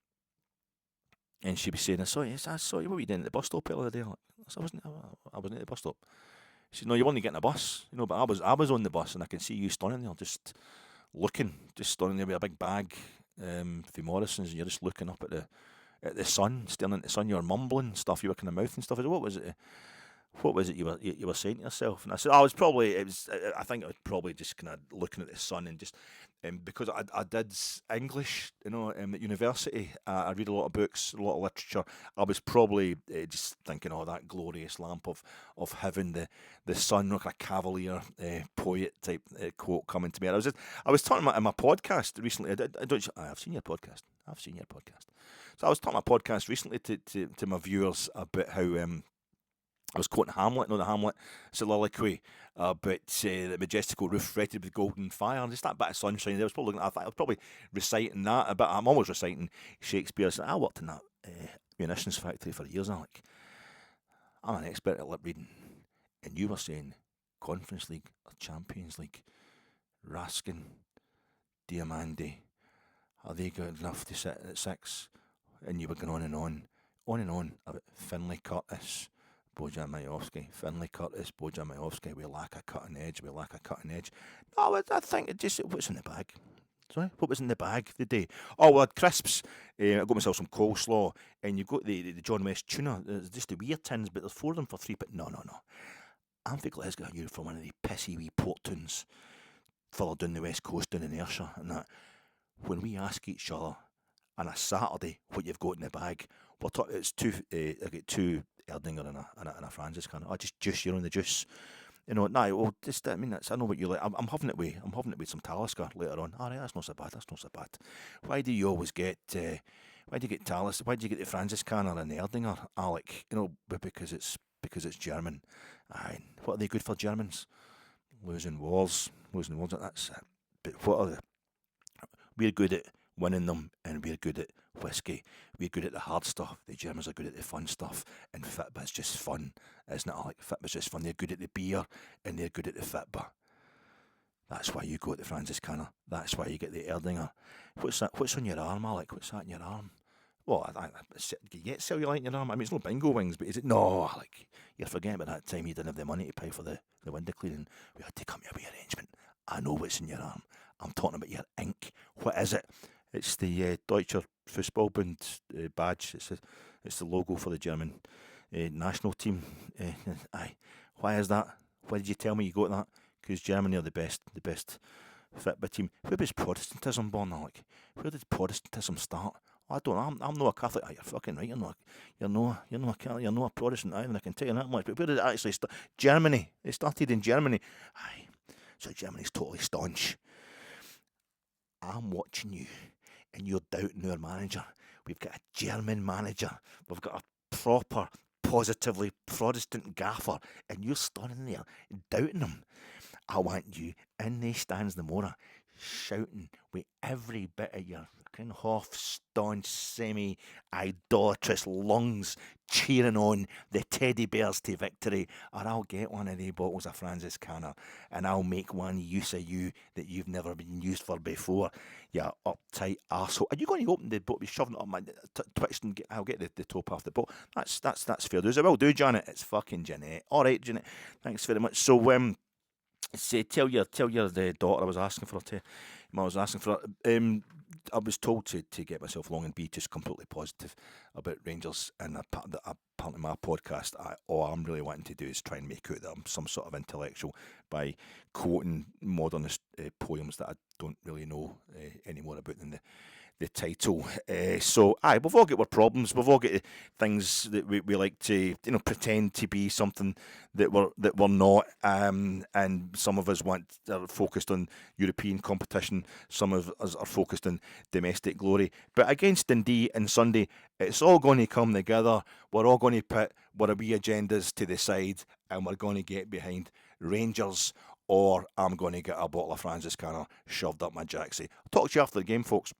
she was saying, I saw you. What were you doing at the bus stop the other day? I wasn't at the bus stop. She said, no, you weren't getting a bus, but I was on the bus, and I can see you standing there, just standing there with a big bag, for Morrison's, and you're just looking up at the sun, staring into the sun. You were mumbling stuff. You were kind of mouthing stuff. I said, what was it you were saying to yourself? And I said, I think I was probably just kind of looking at the sun and just, because I did English, at university. I read a lot of books, a lot of literature. I was probably just thinking, that glorious lamp of heaven, the sun, like a cavalier poet type quote coming to me. And I was talking about in my podcast recently. I've seen your podcast. So I was talking about my podcast recently to my viewers about how I was quoting Hamlet, the Hamlet soliloquy about the majestical roof fretted with golden fire, and just that bit of sunshine. I was probably reciting that. But I'm always reciting Shakespeare. So I worked in that munitions factory for years. I'm an expert at lip reading, and you were saying Conference League or Champions League, Raskin, Diamandi, are they good enough to sit at 6? And you were going on about Finlay Curtis, Bojan Miovski, Finlay Curtis, Bojan Miovski. We lack a cutting edge. No, I think what's in the bag? Sorry, what was in the bag the day? Oh, well, I had crisps. I got myself some coleslaw, and you've got the John West tuna. There's just the weird tins, but there's 4 of them for 3. But no. I'm thinking let's get you from one of the pissy wee port tunes further down the west coast, down in Ayrshire, and that. When we ask each other on a Saturday what you've got in the bag, we're talking. It's I get 2 Erdinger and a Francis can. Just juice. You're on the juice. I know what you like. I'm having it with some Talisker later on. All right, that's not so bad. Why do you always get? Why do you get Talisker? Why do you get the Francis Canner and the Erdinger, Alec? Because it's German. Aye, what are they good for, Germans? Losing wars. That's it. But what are they? We're good at winning them, and we're good at whiskey. We're good at the hard stuff. The Germans are good at the fun stuff, and Fitba's just fun, isn't it? Like Fitba's just fun. They're good at the beer, and they're good at the Fitba. That's why you go at the Francis Canner. That's why you get the Erdinger. What's that? What's on your arm, Alec? What's that on your arm? Well, do you get cellulite in your arm? I mean, it's no bingo wings, but is it? No, Alec. You're forgetting about that time you didn't have the money to pay for the window cleaning. We had to come to a wee arrangement. I know what's in your arm. I'm talking about your ink. What is it? It's the Deutscher Fußballbund badge. It's the logo for the German national team. Aye. Why is that? Why did you tell me you got that? Because Germany are the best football team. Where was Protestantism born, Alec? Where did Protestantism start? I don't know. I'm not a Catholic. You're fucking right. You're not a Protestant either. I can tell you that much. But where did it actually start? Germany. It started in Germany. Aye. So Germany's totally staunch. I'm watching you, and you're doubting our manager. We've got a German manager. We've got a proper, positively Protestant gaffer, and you're standing there doubting him. I want you in the stands the Mora, shouting with every bit of your fucking half-staunch, semi-idolatrous lungs, cheering on the teddy bears to victory, or I'll get one of the bottles of Francis Canner, and I'll make one use of you that you've never been used for before, you uptight arsehole. Are you going to open the boat, be shoving it up my twist, and I'll get the top off the boat? That's fair dues. I will do, Janet. It's fucking Janet. All right, Janet. Thanks very much. So, tell your the daughter I was asking for her I was told to get myself along and be just completely positive about Rangers, and apparently my podcast, all I'm really wanting to do is try and make out that I'm some sort of intellectual by quoting modernist poems that I don't really know any more about than the title. So we've all got our problems. We've all got things that we like to pretend to be something that we're not. And some of us are focused on European competition. Some of us are focused on domestic glory. But against Dundee on Sunday, it's all going to come together. We're all going to put our wee agendas to the side, and we're going to get behind Rangers, or I'm going to get a bottle of Francis Canner shoved up my jacksie. I'll talk to you after the game, folks.